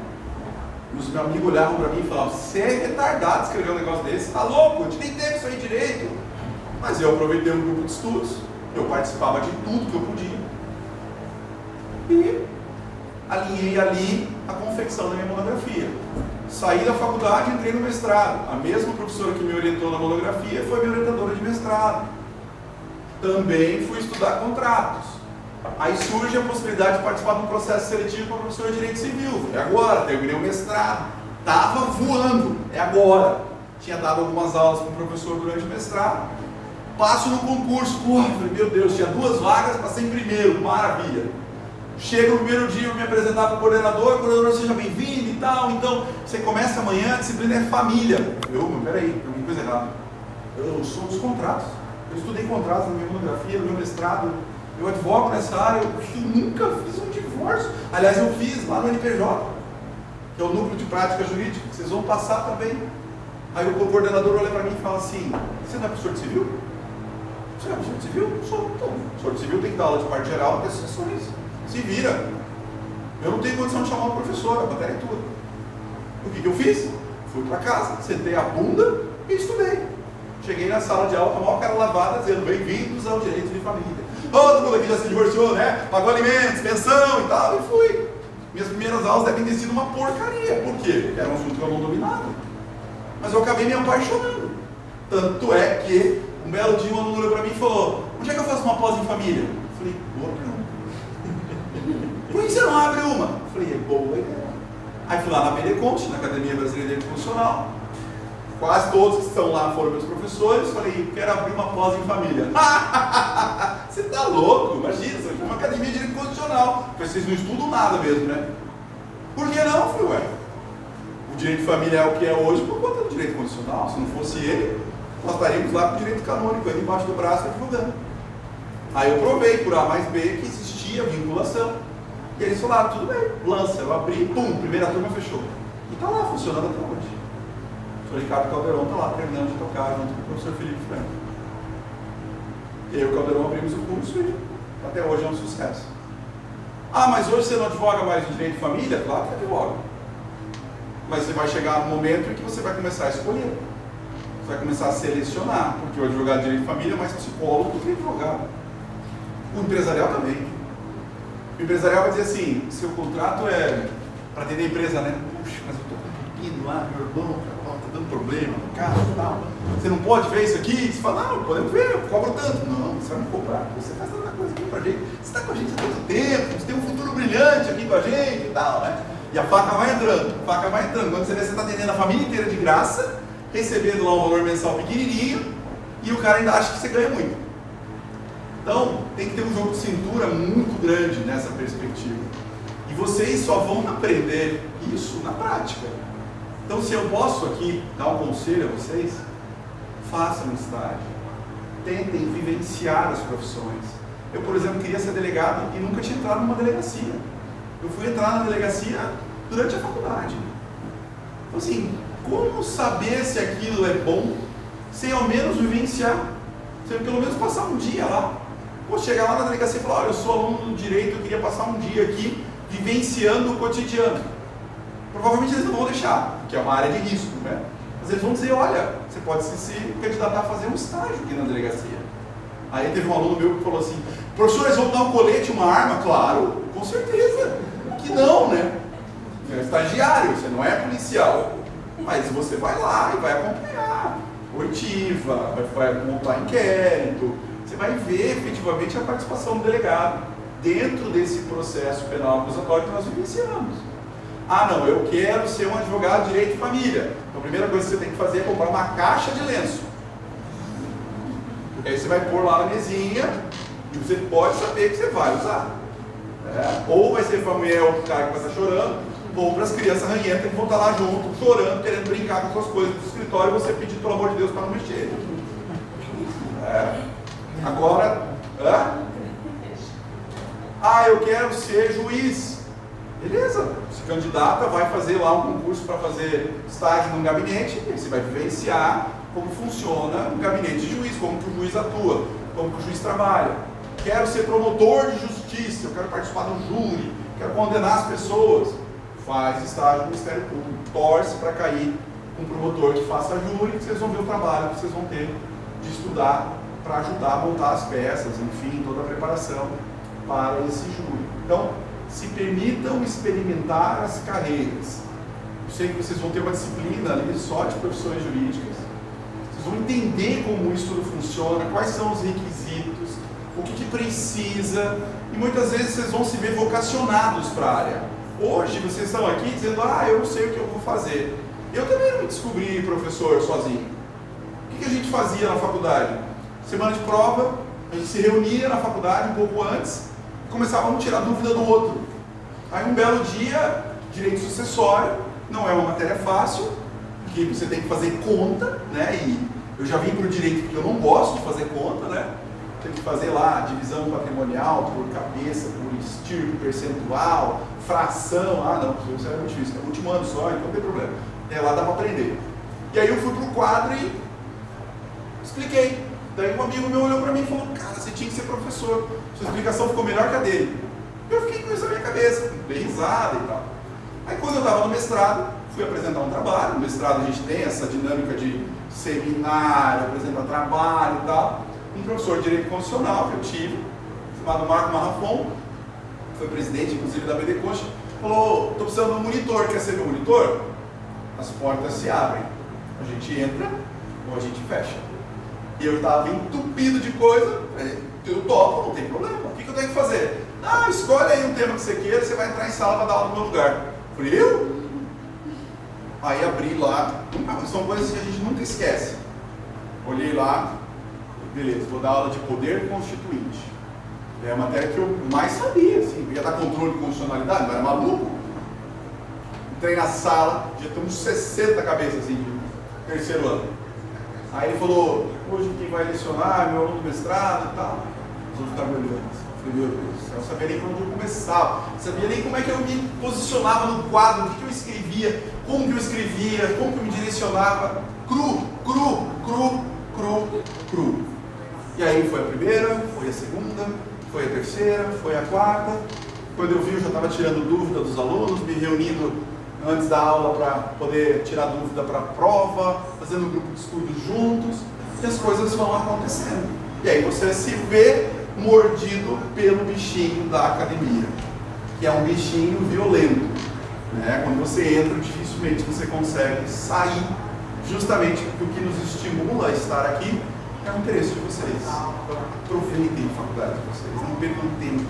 Speaker 3: E os meus amigos olhavam para mim e falavam, você é retardado escrever um negócio desse, tá louco, eu nem tenho isso aí direito. Mas eu aproveitei um grupo de estudos, eu participava de tudo que eu podia. E alinhei ali a confecção da minha monografia. Saí da faculdade e entrei no mestrado. A mesma professora que me orientou na monografia foi minha orientadora de mestrado. Também fui estudar contratos. Aí surge a possibilidade de participar de um processo seletivo para professor de Direito Civil. É agora, terminei o mestrado. Estava voando, é agora. Tinha dado algumas aulas para o professor durante o mestrado. Passo no concurso, falei, meu Deus, tinha 2 vagas, passei em primeiro, maravilha. Chega no primeiro dia, eu me apresentar para o coordenador, seja bem-vindo e tal. Então, você começa amanhã, a disciplina é família. Peraí, tem alguma coisa errada. Eu sou dos contratos. Eu estudei contratos na minha monografia, no meu mestrado. Eu advogo nessa área, eu nunca fiz um divórcio. Aliás, eu fiz lá no NPJ, que é o Núcleo de Prática Jurídica, que vocês vão passar também. Aí o coordenador olha para mim e fala assim, você não é professor de civil? Você é professor de civil? Sou. Então, professor de civil tem que dar aula de parte geral, tem sessões. Se vira. Eu não tenho condição de chamar o professor, a matéria é tua. O que eu fiz? Fui para casa, sentei a bunda e estudei. Cheguei na sala de aula com a maior cara lavada, dizendo, bem-vindos ao direito de família. Todo mundo aqui já se divorciou, né? Pagou alimentos, pensão e tal, e fui. Minhas primeiras aulas devem ter sido uma porcaria. Por quê? Porque era um assunto que eu não dominava. Mas eu acabei me apaixonando. Tanto é que, um belo dia, um aluno olhou para mim e falou, onde é que eu faço uma pós em família? Eu falei, boa pergunta. Por que você não abre uma? Eu falei, é boa ideia. Aí fui lá na Beneconte, na Academia Brasileira de Direito Constitucional. Quase todos que estão lá foram meus professores. Falei, quero abrir uma pós em família. Você tá louco? Imagina, você foi uma academia de direito constitucional. Vocês não estudam nada mesmo, né? Por que não? Falei, ué, o direito de família é o que é hoje por conta do direito constitucional. Se não fosse ele, nós estaríamos lá com o direito canônico, ali embaixo do braço, advogando. Aí eu provei por A mais B que existia vinculação. E eles falaram, tudo bem, lança. Eu abri, pum, primeira turma fechou. E tá lá, funcionando até hoje. O professor Ricardo Calderon está lá, terminando de tocar junto com o professor Felipe Franco. Eu e o Calderon abrimos o curso e até hoje é um sucesso. Ah, mas hoje você não advoga mais em direito de família? Claro que advoga. Mas você vai chegar no momento em que você vai começar a escolher. Você vai começar a selecionar, porque o advogado de direito de família é mais psicólogo do que advogado. O empresarial também. O empresarial vai dizer assim, seu contrato é para atender a empresa, né? puxa, mas eu estou com um pepino lá, meu irmão, tá dando problema no carro e tal. Você não pode ver isso aqui? Você fala, não, podemos ver, eu cobro tanto. Não, você vai me cobrar, você faz tanta coisa aqui pra gente. Você está com a gente há tanto tempo, você tem um futuro brilhante aqui com a gente e tal, né? E a faca vai entrando, Quando você vê, você está atendendo a família inteira de graça, recebendo lá um valor mensal pequenininho, e o cara ainda acha que você ganha muito. Então, tem que ter um jogo de cintura muito grande nessa perspectiva. E vocês só vão aprender isso na prática. Então, se eu posso aqui dar um conselho a vocês, façam um estágio. Tentem vivenciar as profissões. Eu, por exemplo, queria ser delegado e nunca tinha entrado numa delegacia. Eu fui entrar na delegacia durante a faculdade. Então, assim, como saber se aquilo é bom sem ao menos vivenciar? Sem pelo menos passar um dia lá. Vou chegar lá na delegacia e falar, olha, eu sou aluno do direito, eu queria passar um dia aqui vivenciando o cotidiano. Provavelmente eles não vão deixar, porque é uma área de risco, né? Mas eles vão dizer, olha, você pode se candidatar a fazer um estágio aqui na delegacia. Aí teve um aluno meu que falou assim, professor, eles vão dar um colete, uma arma? Claro, com certeza. Que não, né? Você é estagiário, você não é policial. Mas você vai lá e vai acompanhar oitiva, vai montar inquérito, você vai ver efetivamente a participação do delegado dentro desse processo penal acusatório que nós vivenciamos. Ah, não, eu quero ser um advogado de direito de família. Então a primeira coisa que você tem que fazer é comprar uma caixa de lenço. Aí você vai pôr lá na mesinha e você pode saber que você vai usar. Ou vai ser familiar o cara que vai estar chorando, ou para as crianças ranhentas que vão estar lá junto, chorando, querendo brincar com suas coisas do escritório e você pedir, pelo amor de Deus, para não mexer. Agora, eu quero ser juiz. Beleza, se candidata, vai fazer lá um concurso para fazer estágio num gabinete, e você vai vivenciar como funciona um gabinete de juiz, como que o juiz atua, como que o juiz trabalha. Quero ser promotor de justiça, eu quero participar do júri, quero condenar as pessoas. Faz estágio no Ministério Público, torce para cair com um promotor que faça júri, que vocês vão ver o trabalho que vocês vão ter de estudar para ajudar a montar as peças, enfim, toda a preparação para esse júri. Então, se permitam experimentar as carreiras. Eu sei que vocês vão ter uma disciplina ali só de profissões jurídicas. Vocês vão entender como isso tudo funciona, quais são os requisitos, o que precisa, e muitas vezes vocês vão se ver vocacionados para a área. Hoje vocês estão aqui dizendo, eu não sei o que eu vou fazer. Eu também não me descobri professor sozinho. O que a gente fazia na faculdade? Semana de prova, a gente se reunia na faculdade um pouco antes, começávamos a tirar dúvida do outro. Aí um belo dia, direito sucessório, não é uma matéria fácil, porque você tem que fazer conta, né? E eu já vim para o direito porque eu não gosto de fazer conta, né? Tem que fazer lá divisão patrimonial por cabeça, por estirpe percentual, fração. Não, isso é muito difícil, é o último ano só, então não tem problema. Lá dá para aprender. E aí eu fui para o quadro e expliquei. Daí um amigo meu olhou para mim e falou, cara, você tinha que ser professor, sua explicação ficou melhor que a dele. Eu fiquei com isso na minha cabeça, dei risada e tal. Aí quando eu estava no mestrado, fui apresentar um trabalho. No mestrado a gente tem essa dinâmica de seminário, apresentar trabalho e tal. Um professor de direito constitucional que eu tive, chamado Marco Marrafon, que foi presidente inclusive da BD Concha, falou, estou precisando de um monitor, quer ser meu monitor? As portas se abrem, a gente entra ou a gente fecha. E eu estava entupido de coisa, eu topo, não tem problema, o que eu tenho que fazer? Escolhe aí um tema que você queira, você vai entrar em sala para dar aula no meu lugar. Eu falei, eu? Aí abri lá, são coisas que a gente nunca esquece. Olhei lá, beleza, vou dar aula de poder constituinte. É a matéria que eu mais sabia, assim, ia dar controle de constitucionalidade, não era maluco. Entrei na sala, já tem uns 60 cabeças assim, de terceiro ano. Aí ele falou, hoje quem vai lecionar, meu aluno do mestrado e tal. Os outros ficaram me olhando. Eu falei, meu Deus, eu não sabia nem por onde eu começava, não sabia nem como é que eu me posicionava no quadro, o que eu escrevia, como que eu me direcionava. Cru. E aí foi a primeira, foi a segunda, foi a terceira, foi a quarta. Quando eu vi, eu já estava tirando dúvida dos alunos, me reunindo antes da aula para poder tirar dúvida para a prova, fazendo um grupo de estudos juntos, e as coisas vão acontecendo. E aí você se vê mordido pelo bichinho da academia, que é um bichinho violento. né? Quando você entra, dificilmente você consegue sair, justamente porque o que nos estimula a estar aqui é o interesse de vocês. Aproveitem a faculdade de vocês, não percam tempo,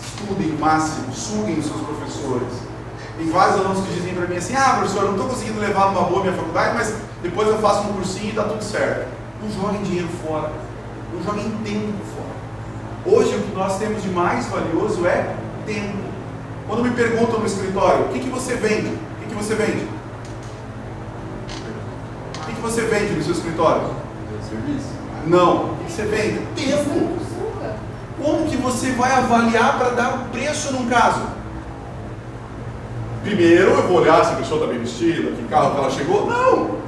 Speaker 3: estudem o máximo, suguem os seus professores. Tem vários alunos que dizem para mim assim: ah, professor, eu não estou conseguindo levar numa boa minha faculdade, mas depois eu faço um cursinho e dá tudo certo. Não joguem dinheiro fora, não joguem tempo fora. Hoje o que nós temos de mais valioso é tempo. Quando me perguntam no escritório: o que você vende? O que você vende? O que você vende no seu escritório?
Speaker 2: Serviço.
Speaker 3: Não. O que você vende? Tempo. Como que você vai avaliar para dar um preço num caso? Primeiro eu vou olhar se a pessoa está bem vestida, que carro que ela chegou. Não.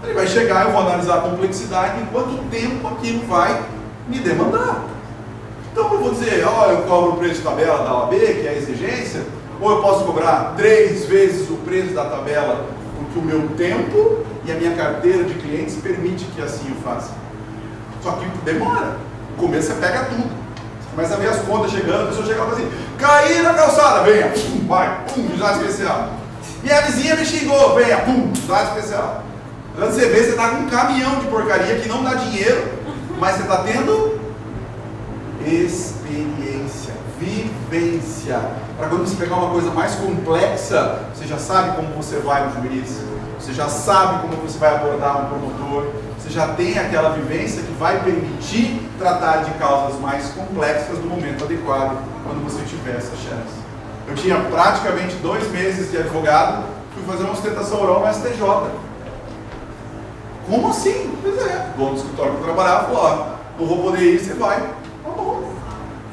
Speaker 3: Ele vai chegar, eu vou analisar a complexidade e quanto tempo aquilo vai me demandar. Então eu vou dizer: olha, eu cobro o preço de tabela da OAB, que é a exigência, ou eu posso cobrar 3 vezes o preço da tabela, porque o meu tempo e a minha carteira de clientes permite que assim eu faça. Só que demora. No começo você pega tudo. Você começa a ver as contas chegando, a pessoa chega lá e fala assim: caí na calçada, venha, pum, vai, pum, juizado especial. E a vizinha me xingou, venha, pum, juizado especial. Quando você vê, você está com um caminhão de porcaria que não dá dinheiro, mas você está tendo experiência, vivência. Para quando você pegar uma coisa mais complexa, você já sabe como você vai no juiz, você já sabe como você vai abordar um promotor, você já tem aquela vivência que vai permitir tratar de causas mais complexas no momento adequado, quando você tiver essa chance. Eu tinha praticamente 2 meses de advogado, fui fazer uma sustentação oral no STJ. Como assim? Pois é, o dono do escritório que eu trabalhava falou: ó, não vou poder ir, você vai. Tá bom.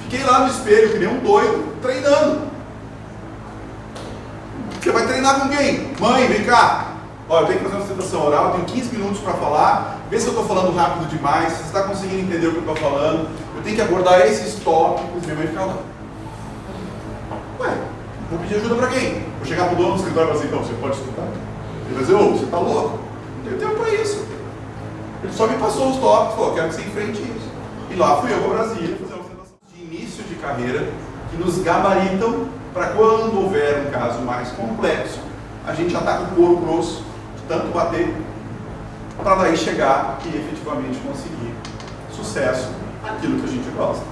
Speaker 3: Fiquei lá no espelho, que nem um doido, treinando. Você vai treinar com quem? Mãe, vem cá. Olha, eu tenho que fazer uma sustentação oral, eu tenho 15 minutos para falar, vê se eu estou falando rápido demais, se você está conseguindo entender o que eu estou falando, eu tenho que abordar esses tópicos. Minha mãe fica lá: ué, vou pedir ajuda para quem? Vou chegar para o dono do escritório e falar assim: então, você pode estudar? Ele vai dizer: ô, você está louco? Não tenho tempo para isso. Ele só me passou os tópicos, falou: quero que você enfrente isso. E lá fui eu para Brasília fazer uma sustentação de início de carreira, que nos gabaritam para quando houver um caso mais complexo, a gente já está com o couro grosso, de tanto bater, para daí chegar e efetivamente conseguir sucesso naquilo que a gente gosta.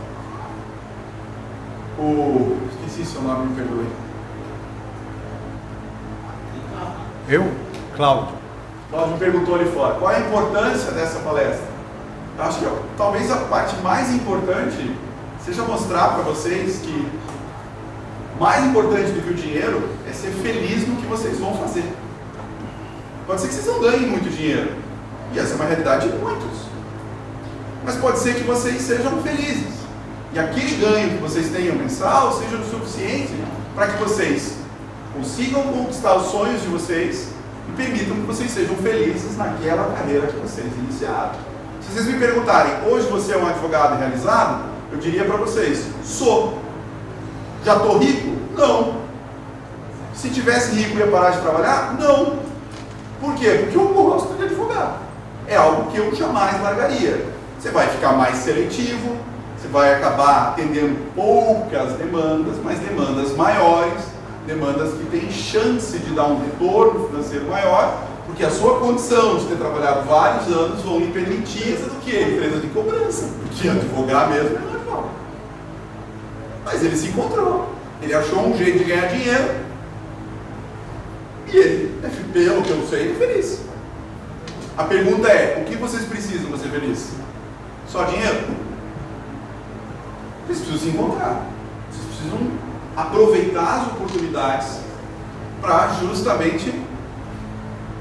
Speaker 3: Esqueci seu nome, me perdoe.
Speaker 5: Eu? Cláudio.
Speaker 3: Cláudio me perguntou ali fora: qual é a importância dessa palestra? Eu acho que talvez a parte mais importante seja mostrar para vocês que mais importante do que o dinheiro é ser feliz no que vocês vão fazer. Pode ser que vocês não ganhem muito dinheiro, e essa é uma realidade de muitos, mas pode ser que vocês sejam felizes, e aquele ganho que vocês tenham mensal seja o suficiente para que vocês consigam conquistar os sonhos de vocês e permitam que vocês sejam felizes naquela carreira que vocês iniciaram. Se vocês me perguntarem: hoje você é um advogado realizado? Eu diria para vocês: sou. Já estou rico? Não. Se tivesse rico, ia parar de trabalhar? Não. Por quê? Porque eu gosto de advogar. É algo que eu jamais largaria. Você vai ficar mais seletivo, você vai acabar atendendo poucas demandas, mas demandas maiores, demandas que têm chance de dar um retorno financeiro maior, porque a sua condição de ter trabalhado vários anos vão lhe permitir do que empresa de cobrança, porque advogar mesmo é normal. Mas ele se encontrou, ele achou um jeito de ganhar dinheiro e ele, pelo que eu sei, é feliz. A pergunta é: o que vocês precisam para ser feliz? Só dinheiro? Vocês precisam se encontrar, vocês precisam aproveitar as oportunidades para justamente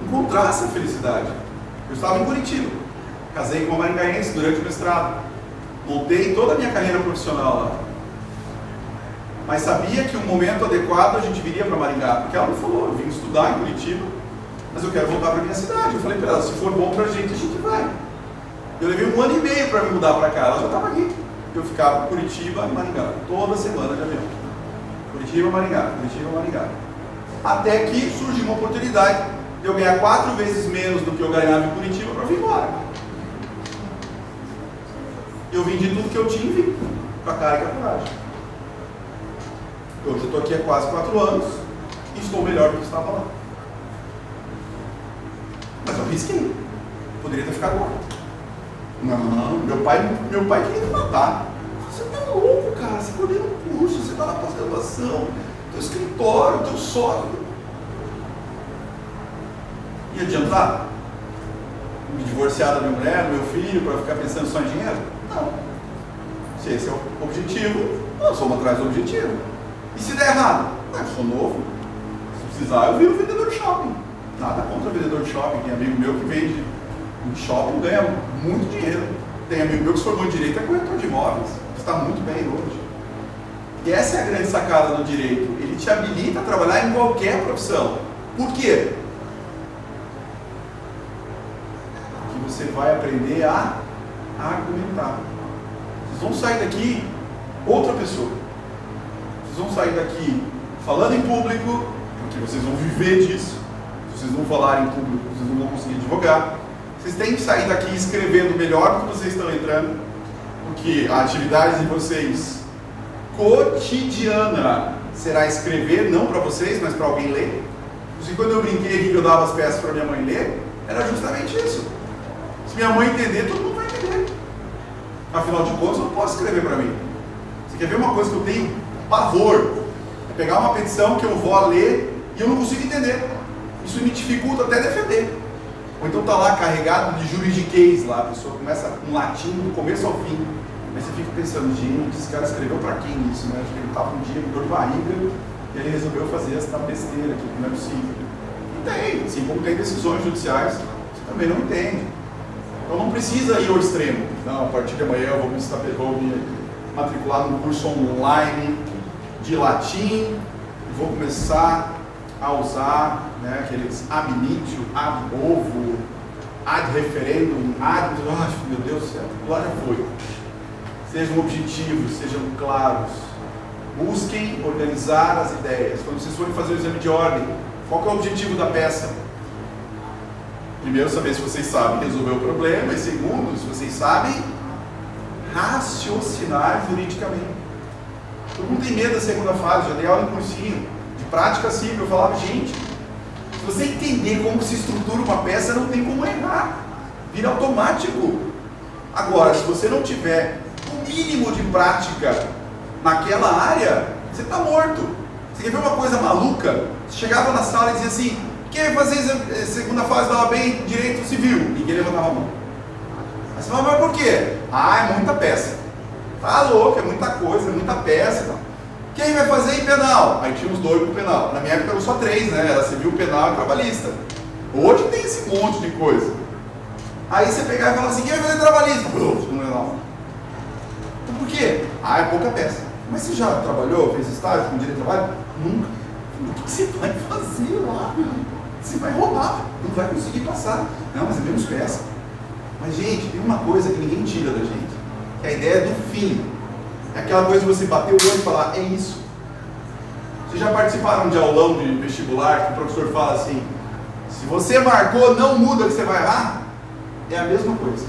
Speaker 3: encontrar essa felicidade. Eu estava em Curitiba, casei com uma maringaense durante o mestrado, montei toda a minha carreira profissional lá, mas sabia que o momento adequado a gente viria para Maringá, porque ela me falou: eu vim estudar em Curitiba, mas eu quero voltar para minha cidade. Eu falei para ela: se for bom para a gente vai. Eu levei 1 ano e meio para me mudar para cá, ela já estava aqui. Eu ficava em Curitiba e Maringá, toda semana de avião. Curitiba, Maringá, Curitiba, Maringá. Até que surgiu uma oportunidade de eu ganhar 4 vezes menos do que eu ganhava em Curitiba para vir embora. Eu vendi tudo que eu tinha e vim, com a cara e com a coragem. Hoje eu estou aqui há quase 4 anos, e estou melhor do que estava lá. Mas eu risquei. Poderia ter ficado lá. Não, meu pai queria me matar. Você tá louco, cara, você coordena um curso, você tá na pós-graduação, teu escritório, teu sócio. Ia adiantar? Me divorciar da minha mulher, do meu filho, para ficar pensando só em dinheiro? Não. Se esse é o objetivo, nós vamos atrás do objetivo. E se der errado? Eu sou novo. Se precisar, eu viro vendedor de shopping. Nada contra vendedor de shopping. Tem amigo meu que vende em shopping, ganha muito dinheiro. Tem amigo meu que se formou em direito, é corretor de imóveis. Está muito bem hoje. E essa é a grande sacada do direito. Ele te habilita a trabalhar em qualquer profissão. Por quê? Porque você vai aprender a argumentar. Vocês vão sair daqui outra pessoa. Vocês vão sair daqui falando em público, porque vocês vão viver disso. Se vocês não falarem em público, vocês não vão conseguir advogar. Vocês têm que sair daqui escrevendo melhor do que vocês estão entrando, porque a atividade de vocês cotidiana será escrever, não para vocês, mas para alguém ler. Porque quando eu brinquei que eu dava as peças para minha mãe ler, era justamente isso. Se minha mãe entender, todo mundo vai entender. Afinal de contas, eu não posso escrever para mim. Você quer ver uma coisa que eu tenho pavor? É pegar uma petição que eu vou ler e eu não consigo entender. Isso me dificulta até defender. Ou então está lá carregado de juridiquês lá, a pessoa começa com latim do começo ao fim. Aí você fica pensando, gente, esse cara escreveu para quem isso, né? Acho que ele estava um dia com dor de barriga e ele resolveu fazer essa besteira aqui, que não é possível. E tem, assim como tem decisões judiciais, você também não entende. Então não precisa ir ao extremo. Não, a partir de amanhã eu vou me matricular num curso online de latim e vou começar a usar, né, aqueles ab initio, ab ovo, ad referendum, ad... Ai, meu Deus do céu, lá já foi. Sejam objetivos, sejam claros. Busquem organizar as ideias. Quando vocês forem fazer o exame de ordem, qual que é o objetivo da peça? Primeiro, saber se vocês sabem resolver o problema. E segundo, se vocês sabem raciocinar juridicamente. Todo mundo tem medo da segunda fase. Já dei aula em cursinho de prática simples. Eu falava, gente, se você entender como se estrutura uma peça, não tem como errar. Vira automático. Agora, se você não tiver o mínimo de prática naquela área, você está morto. Você quer ver uma coisa maluca? Você chegava na sala e dizia assim: quem vai fazer segunda fase da OAB em direito civil? Ninguém levantava a mão. Aí você fala, mas por quê? Ah, é muita peça. Tá louco, é muita coisa, é muita peça. Então. Quem vai fazer em penal? Aí tinha os dois pro penal. Na minha época eram só três, né? Era civil, penal e trabalhista. Hoje tem esse monte de coisa. Aí você pegava e falava assim: quem vai fazer trabalhista? Não. Então por quê? Ah, é pouca peça. Mas você já trabalhou, fez estágio com direito de trabalho? Nunca. O que você vai fazer lá? Você vai roubar, não vai conseguir passar. Não, mas é menos peça. Mas, gente, tem uma coisa que ninguém tira da gente, que é a ideia do fim. É aquela coisa de você bater o olho e falar, é isso. Vocês já participaram de aulão de vestibular que o professor fala assim: se você marcou, não muda que você vai errar? É a mesma coisa.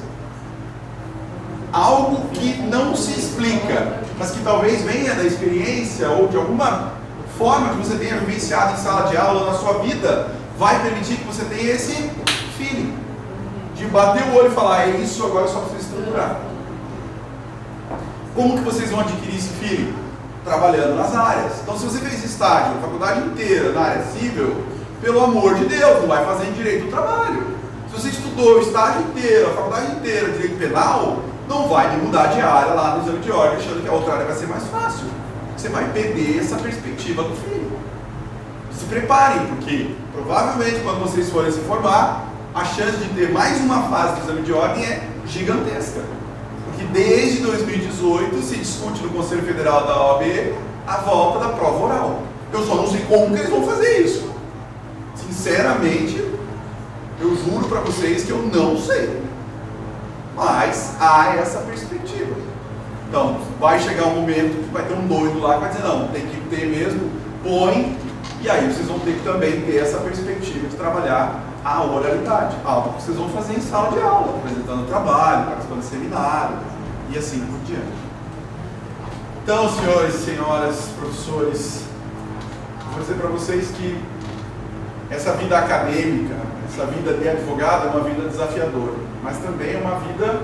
Speaker 3: Algo que não se explica, mas que talvez venha da experiência ou de alguma forma que você tenha vivenciado em sala de aula na sua vida, vai permitir que você tenha esse feeling de bater o olho e falar, é isso, agora eu só preciso estruturar. Como que vocês vão adquirir esse feeling? Trabalhando nas áreas. Então, se você fez estágio, a faculdade inteira na área civil, pelo amor de Deus, não vai fazer em direito do trabalho. Se você estudou o estágio inteiro, a faculdade inteira, direito penal, não vai me mudar de área lá no exame de ordem, achando que a outra área vai ser mais fácil. Você vai perder essa perspectiva do filho. Se preparem, porque provavelmente quando vocês forem se formar, a chance de ter mais uma fase do exame de ordem é gigantesca. Porque desde 2018 se discute no Conselho Federal da OAB a volta da prova oral. Eu só não sei como que eles vão fazer isso. Sinceramente, eu juro para vocês que eu não sei. Mas há essa perspectiva. Então, vai chegar um momento que vai ter um doido lá que vai dizer, não, tem que ter mesmo, põe, e aí vocês vão ter que também ter essa perspectiva de trabalhar a oralidade, algo que vocês vão fazer em sala de aula, apresentando trabalho, participando de seminário, e assim por diante. Então, senhores, senhoras, professores, vou dizer para vocês que essa vida acadêmica, essa vida de advogado é uma vida desafiadora, mas também é uma vida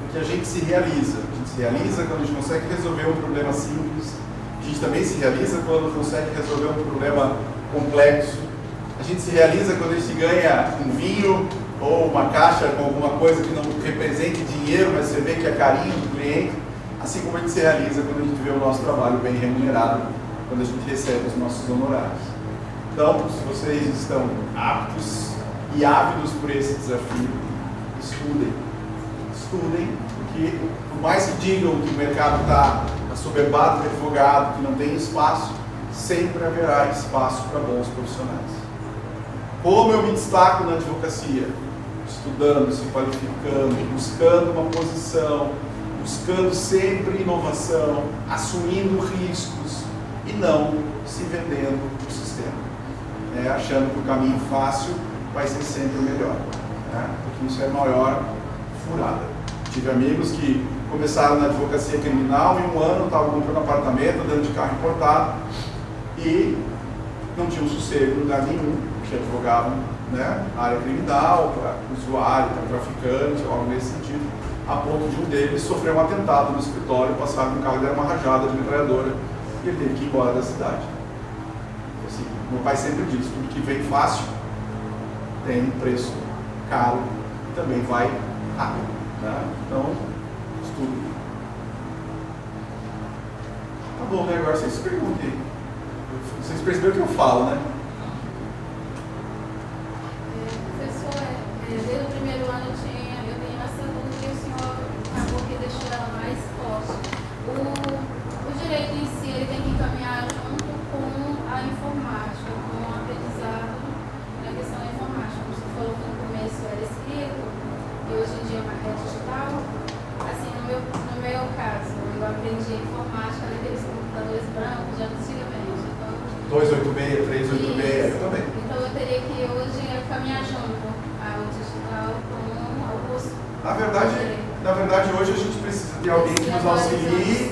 Speaker 3: em que a gente se realiza. A gente se realiza quando a gente consegue resolver um problema simples, a gente também se realiza quando consegue resolver um problema complexo, a gente se realiza quando a gente ganha um vinho ou uma caixa com alguma coisa que não represente dinheiro, mas você vê que é carinho do cliente, assim como a gente se realiza quando a gente vê o nosso trabalho bem remunerado, quando a gente recebe os nossos honorários. Então, se vocês estão aptos e ávidos por esse desafio, estudem. Estudem, porque por mais que digam que o mercado está assoberbado de advogado, que não tem espaço, sempre haverá espaço para bons profissionais. Como eu me destaco na advocacia? Estudando, se qualificando, buscando uma posição, buscando sempre inovação, assumindo riscos e não se vendendo o sistema, achando que o caminho fácil vai ser sempre o melhor, porque isso é a maior furada. Tive amigos que começaram na advocacia criminal e um ano estavam comprando apartamento, andando de carro importado e não tinham sossego em lugar nenhum, que advogavam na área criminal, para usuário, para traficante, algo nesse sentido, a ponto de um deles sofrer um atentado no escritório, passaram no carro e deram uma rajada de metralhadora e ele teve que ir embora da cidade. Assim, meu pai sempre diz, tudo que vem fácil tem um preço caro e também vai rápido. Então, estudo. Tá bom, né? Agora vocês se perguntem. Vocês perceberam o que eu falo, né?
Speaker 4: Professor, desde o primeiro ano eu tenho essa dúvida e o senhor acabou que deixou ela mais forte. O direito em si, ele tem que caminhar junto com a informática, com o aprendizado na questão da informática. Como você falou que no começo era escrito e hoje em dia é digital. Assim, no meu caso, eu aprendi informática naqueles computadores brancos de antigamente.
Speaker 3: 286, 386, eu também.
Speaker 4: Então eu teria que hoje caminhar junto ao digital com o curso.
Speaker 3: Na verdade, hoje a gente precisa de alguém que nos auxilie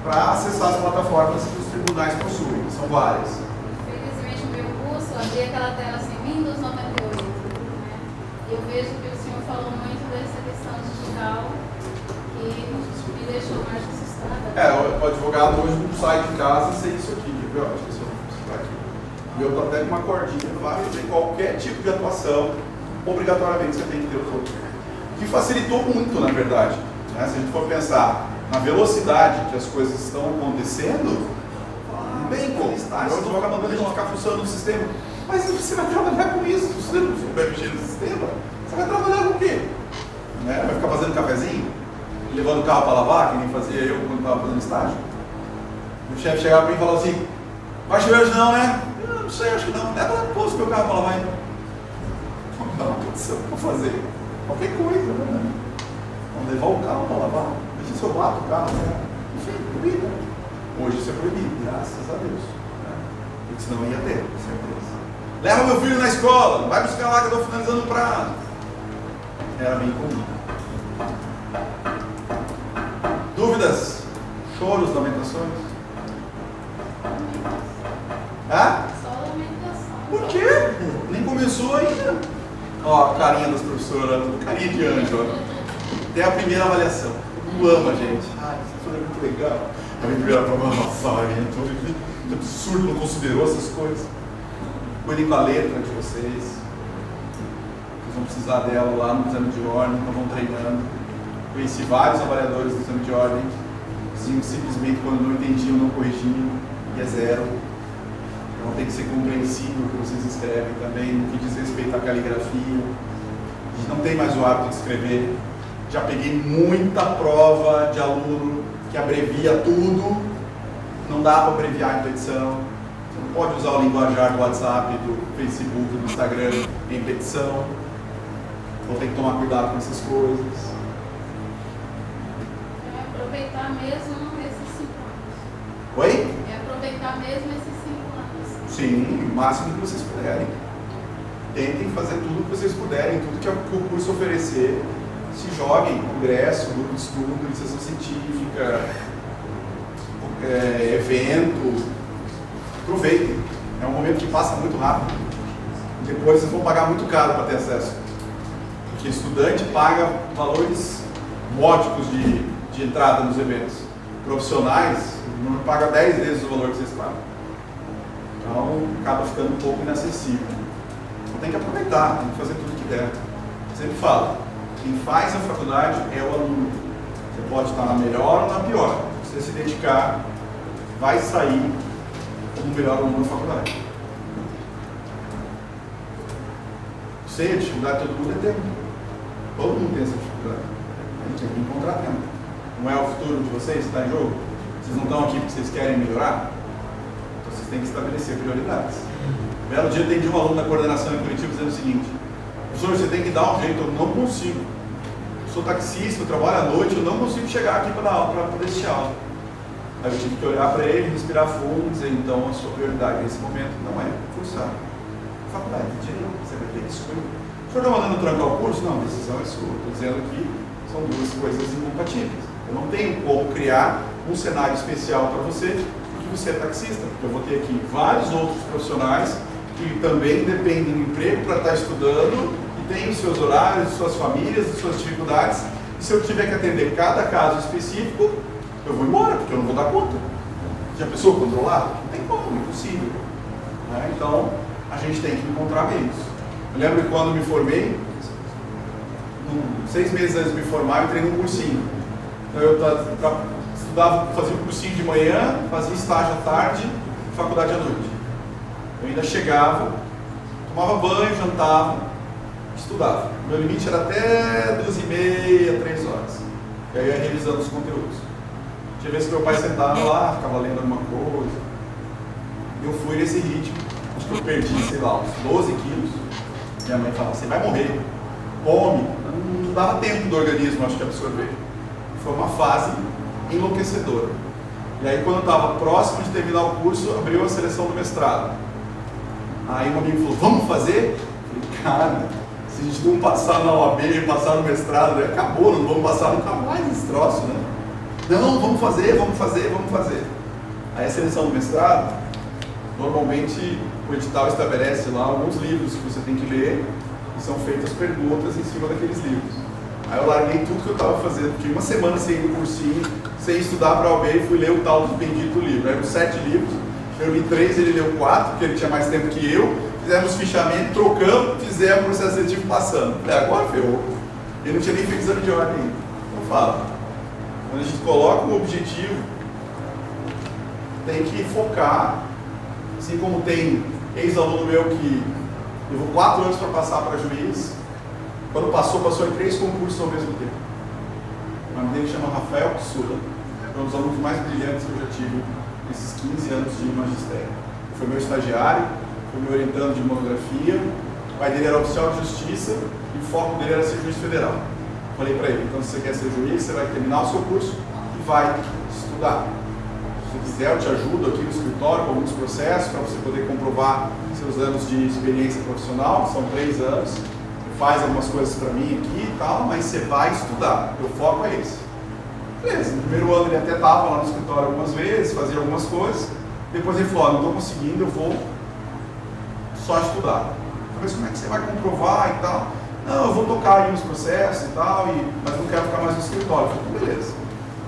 Speaker 3: para acessar as plataformas que os tribunais possuem, que são várias.
Speaker 4: Infelizmente, o meu curso abria aquela tela assim, Windows 98. Eu vejo que o senhor falou muito dessa questão digital que me deixou mais assustada.
Speaker 3: O advogado hoje não sai de casa sem isso aqui, viu? Acho que isso está aqui. E eu estou até com uma cordinha para fazer qualquer tipo de atuação, obrigatoriamente você tem que ter o todo. Que facilitou muito, na verdade. Se a gente for pensar na velocidade que as coisas estão acontecendo, não tem como. Eu vou ficar mandando a gente ficar funcionando no sistema. Mas você vai trabalhar com isso, se você não souber mexer no sistema, você vai trabalhar com o quê? Vai ficar fazendo cafezinho? Levando o carro para lavar, que nem fazia eu quando estava fazendo estágio? O chefe chegava para mim e falava assim, vai chover hoje não, né? Eu não sei, acho que não. Leva lá no posto meu carro para lavar então. Não, o que eu vou fazer? Qualquer coisa, né? Vamos levar o carro para lavar. Imagina se eu bato o carro, né? Enfim, proibido. Hoje isso é proibido, graças a Deus. Porque senão ia ter, com certeza. Leva meu filho na escola, vai buscar lá que eu estou finalizando o prazo. Era bem comum. Dúvidas? Choros, lamentações?
Speaker 4: Só lamentação.
Speaker 3: Por quê? Nem começou ainda. Ó, a carinha das professoras, carinha de anjo, ó. Tem a primeira avaliação. Eu amo a gente. Essa professora é muito legal. A minha primeira prova, nossa, que absurdo, não considerou essas coisas. Cuidem com a letra de vocês. Vocês vão precisar dela lá no exame de ordem, então vão treinando. Conheci vários avaliadores do exame de ordem. Simplesmente quando não entendiam, não corrigiam, e é zero. Então tem que ser compreensível o que vocês escrevem também, no que diz respeito à caligrafia. A gente não tem mais o hábito de escrever. Já peguei muita prova de aluno que abrevia tudo. Não dá para abreviar em petição. Você não pode usar o linguajar do WhatsApp, do Facebook, do Instagram em petição. Então tem que tomar cuidado com essas coisas.
Speaker 4: Aproveitar mesmo esses 5 anos.
Speaker 3: Oi?
Speaker 4: Aproveitar mesmo esses 5 anos.
Speaker 3: Sim, o máximo que vocês puderem. Tentem fazer tudo que vocês puderem, tudo que o curso oferecer. Se joguem, congresso, grupo de estudo, iniciação científica, evento. Aproveitem. É um momento que passa muito rápido. Depois vocês vão pagar muito caro para ter acesso. Porque estudante paga valores módicos de entrada nos eventos. Profissionais não paga 10 vezes o valor que vocês pagam. Então acaba ficando um pouco inacessível. Então tem que aproveitar, tem que fazer tudo que der. Eu sempre falo, quem faz a faculdade é o aluno. Você pode estar na melhor ou na pior. Se você se dedicar, vai sair como o melhor aluno da faculdade. Sei, a dificuldade de todo mundo é tempo. Todo mundo tem essa dificuldade. A gente tem que encontrar tempo. Não é o futuro de vocês que está em jogo? Vocês não estão aqui porque vocês querem melhorar? Então vocês têm que estabelecer prioridades. Belo dia tem de um aluno da coordenação em Curitiba dizendo o seguinte: professor, você tem que dar um jeito, eu não consigo. Eu sou taxista, eu trabalho à noite, eu não consigo chegar aqui para dar aula, para poder assistir aula. Aí eu tive que olhar para ele, respirar fundo e dizer, então a sua prioridade nesse momento não é cursar faculdade de direito, você vai ter que escolher. O senhor está mandando trancar o curso? Não, a decisão é sua. Estou dizendo que são duas coisas incompatíveis. Eu não tenho como criar um cenário especial para você, porque você é taxista. Porque eu vou ter aqui vários outros profissionais que também dependem do emprego para estar estudando e têm os seus horários, suas famílias, suas dificuldades. E se eu tiver que atender cada caso específico, eu vou embora, porque eu não vou dar conta. Já pensou controlar? Não tem como, impossível. Né? Então, a gente tem que encontrar meios. Eu lembro que quando me formei, 6 meses antes de me formar, eu entrei num cursinho. Então eu estudava, fazia um cursinho de manhã, fazia estágio à tarde, faculdade à noite. Eu ainda chegava, tomava banho, jantava, estudava. Meu limite era até 2h30, 3 horas. E aí eu ia revisando os conteúdos. Tinha vezes que meu pai sentava lá, ficava lendo alguma coisa. Eu fui nesse ritmo. Acho que eu perdi, sei lá, uns 12 quilos. Minha mãe falava, você vai morrer, come. Não dava tempo do organismo, acho que, absorver. Foi uma fase enlouquecedora. E aí, quando eu estava próximo de terminar o curso, abriu a seleção do mestrado. Aí um amigo falou, vamos fazer? Eu falei, cara, se a gente não passar na OAB e passar no mestrado, acabou, não vamos passar nunca mais esse troço, né? Não, vamos fazer. Aí a seleção do mestrado, normalmente o edital estabelece lá alguns livros que você tem que ler e são feitas perguntas em cima daqueles livros. Aí eu larguei tudo que eu estava fazendo, fiquei uma semana sem ir no cursinho, sem estudar para a OAB e fui ler o tal do bendito livro. Eram 7 livros, eu li 3, ele leu 4, porque ele tinha mais tempo que eu, fizemos fichamento, trocamos, fizemos o processo seletivo passando. Falei, agora ferrou. Ele não tinha nem feito exame de ordem ainda. Então fala, quando a gente coloca um objetivo, tem que focar, assim como tem ex-aluno meu que levou 4 anos para passar para juiz, quando passou em 3 concursos ao mesmo tempo. O nome dele chama Rafael Psula, é um dos alunos mais brilhantes que eu já tive nesses 15 anos de magistério. Foi meu estagiário, foi meu orientando de monografia, o pai dele era oficial de justiça e o foco dele era ser juiz federal. Falei para ele, então se você quer ser juiz, você vai terminar o seu curso e vai estudar. Se você quiser, eu te ajudo aqui no escritório com alguns processos para você poder comprovar seus anos de experiência profissional, que são 3 anos. Você faz algumas coisas para mim aqui e tal, mas você vai estudar. Meu foco é esse. Beleza, no primeiro ano ele até estava lá no escritório algumas vezes, fazia algumas coisas. Depois ele falou, não estou conseguindo, eu vou só estudar. Talvez como é que você vai comprovar e tal? Não, eu vou tocar aí nos processos e tal, mas não quero ficar mais no escritório. Eu falei, então beleza.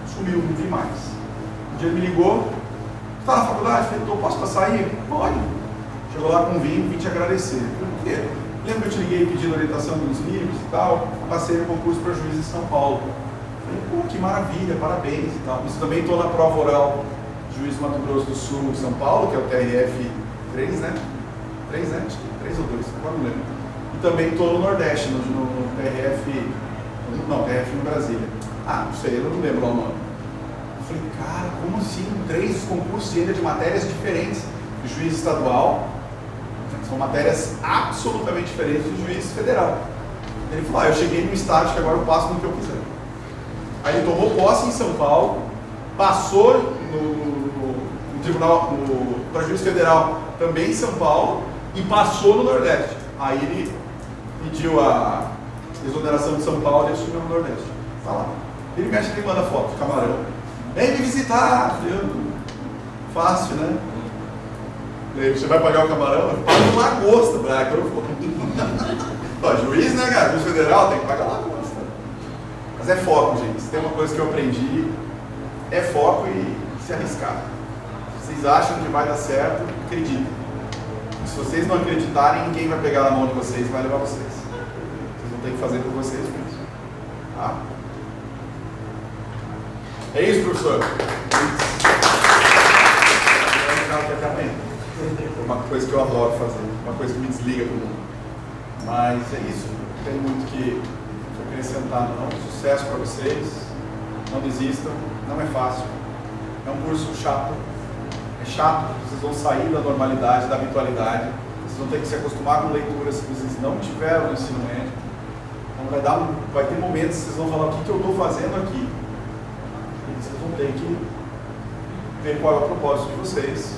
Speaker 3: Sumiu, não vi mais. Um dia ele me ligou, está na faculdade? Eu falei, posso passar aí? Pode. Chegou lá com vinho, vim te agradecer. Eu falei, por quê? Lembra que eu te liguei pedindo orientação dos livros e tal? Passei no concurso para juiz em São Paulo. Eu falei, pô, que maravilha, parabéns e tal. Mas também estou na prova oral juiz do Mato Grosso do Sul de São Paulo, que é o TRF 3, né? 3, né? 3 ou 2, agora não lembro. E também estou no Nordeste, no TRF, não, TRF no Brasília. Ah, não sei, eu não lembro lá o nome. Eu falei, cara, como assim? 3 concursos ainda de matérias diferentes. O juiz estadual, são matérias absolutamente diferentes do juiz federal. Ele falou, eu cheguei no estágio que agora eu passo no que eu quiser. Aí ele tomou posse em São Paulo, passou no tribunal, para juiz federal também em São Paulo e passou no Nordeste. Aí ele pediu a exoneração de São Paulo e assumiu no Nordeste. Tá lá. Ele mexe e manda foto, camarão. Vem me visitar! Fácil, né? Você vai pagar o camarão? Paga uma lagosta, pra que eu for. Ó, juiz, né, cara? Juiz federal tem que pagar lagosta. Mas é foco, gente. Se tem uma coisa que eu aprendi, é foco e se arriscar. Vocês acham que vai dar certo, acreditem. Se vocês não acreditarem, ninguém vai pegar na mão de vocês e vai levar vocês. Vocês vão ter que fazer por vocês mesmos. Tá? É isso, professor? Até amanhã. É uma coisa que eu adoro fazer, uma coisa que me desliga do mundo. Mas é isso, não tem muito que acrescentar não. Sucesso para vocês, não desistam, não é fácil. É um curso chato, é chato porque vocês vão sair da normalidade, da habitualidade. Vocês vão ter que se acostumar com leituras que vocês não tiveram no ensino médio. Então vai ter momentos que vocês vão falar: o que eu estou fazendo aqui? E vocês vão ter que ver qual é o propósito de vocês,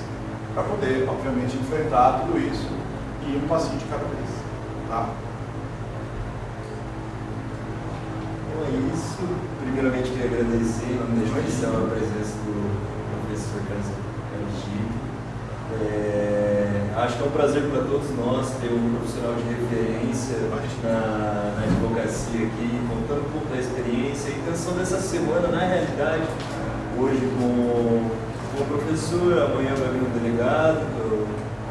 Speaker 3: para poder, obviamente, enfrentar tudo isso e ir um passinho de cada vez. Tá?
Speaker 2: Então é isso. Primeiramente, queria agradecer em nome da instituição a presença do professor Carlos Chico. Acho que é um prazer para todos nós ter um profissional de referência na advocacia aqui, contando um pouco da experiência. A intenção dessa semana, na realidade, hoje com o professor, amanhã vai vir o delegado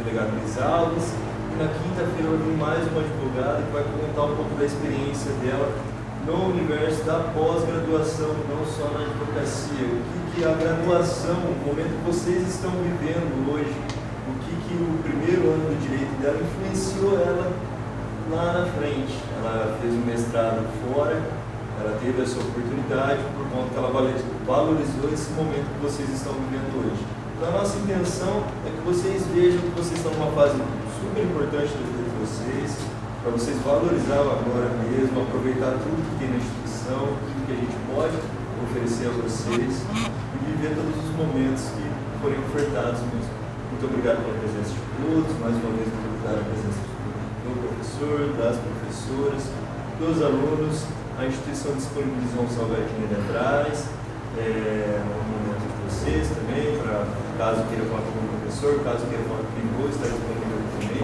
Speaker 2: Luiz Alves, e na quinta-feira vai vir mais uma advogada que vai contar um pouco da experiência dela no universo da pós-graduação, não só na advocacia. O que a graduação, o momento que vocês estão vivendo hoje, o que o primeiro ano do direito dela influenciou ela lá na frente. Ela fez um mestrado fora, ela teve essa oportunidade por conta que ela valorizou esse momento que vocês estão vivendo hoje. Então a nossa intenção é que vocês vejam que vocês estão numa fase super importante da vida de vocês, para vocês valorizar o agora mesmo, aproveitar tudo que tem na instituição, tudo que a gente pode oferecer a vocês e viver todos os momentos que forem ofertados mesmo. Muito obrigado pela presença de todos, mais uma vez muito obrigado pela presença do professor, das professoras, dos alunos. A instituição disponibilizou um salgadinho ali atrás, no momento de vocês também, para caso queira falar com o professor, caso queira falar comigo, está disponível também.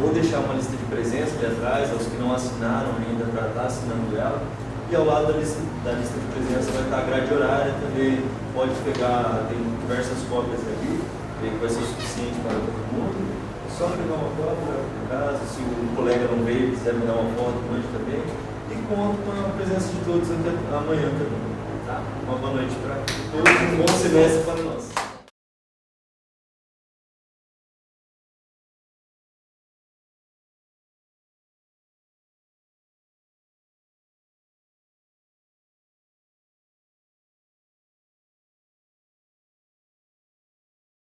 Speaker 2: Vou deixar uma lista de presença ali atrás, aos que não assinaram ainda, para estar assinando ela. E ao lado da lista de presença vai estar a grade horária também. Pode pegar, tem diversas cópias ali, que vai ser suficiente para todo mundo. É só pegar uma foto, levar para casa. Se o colega não veio, quiser me dar uma foto, mande também. E conto com a presença de todos até amanhã também. Tá? Uma boa noite para todos e um bom semestre para nós.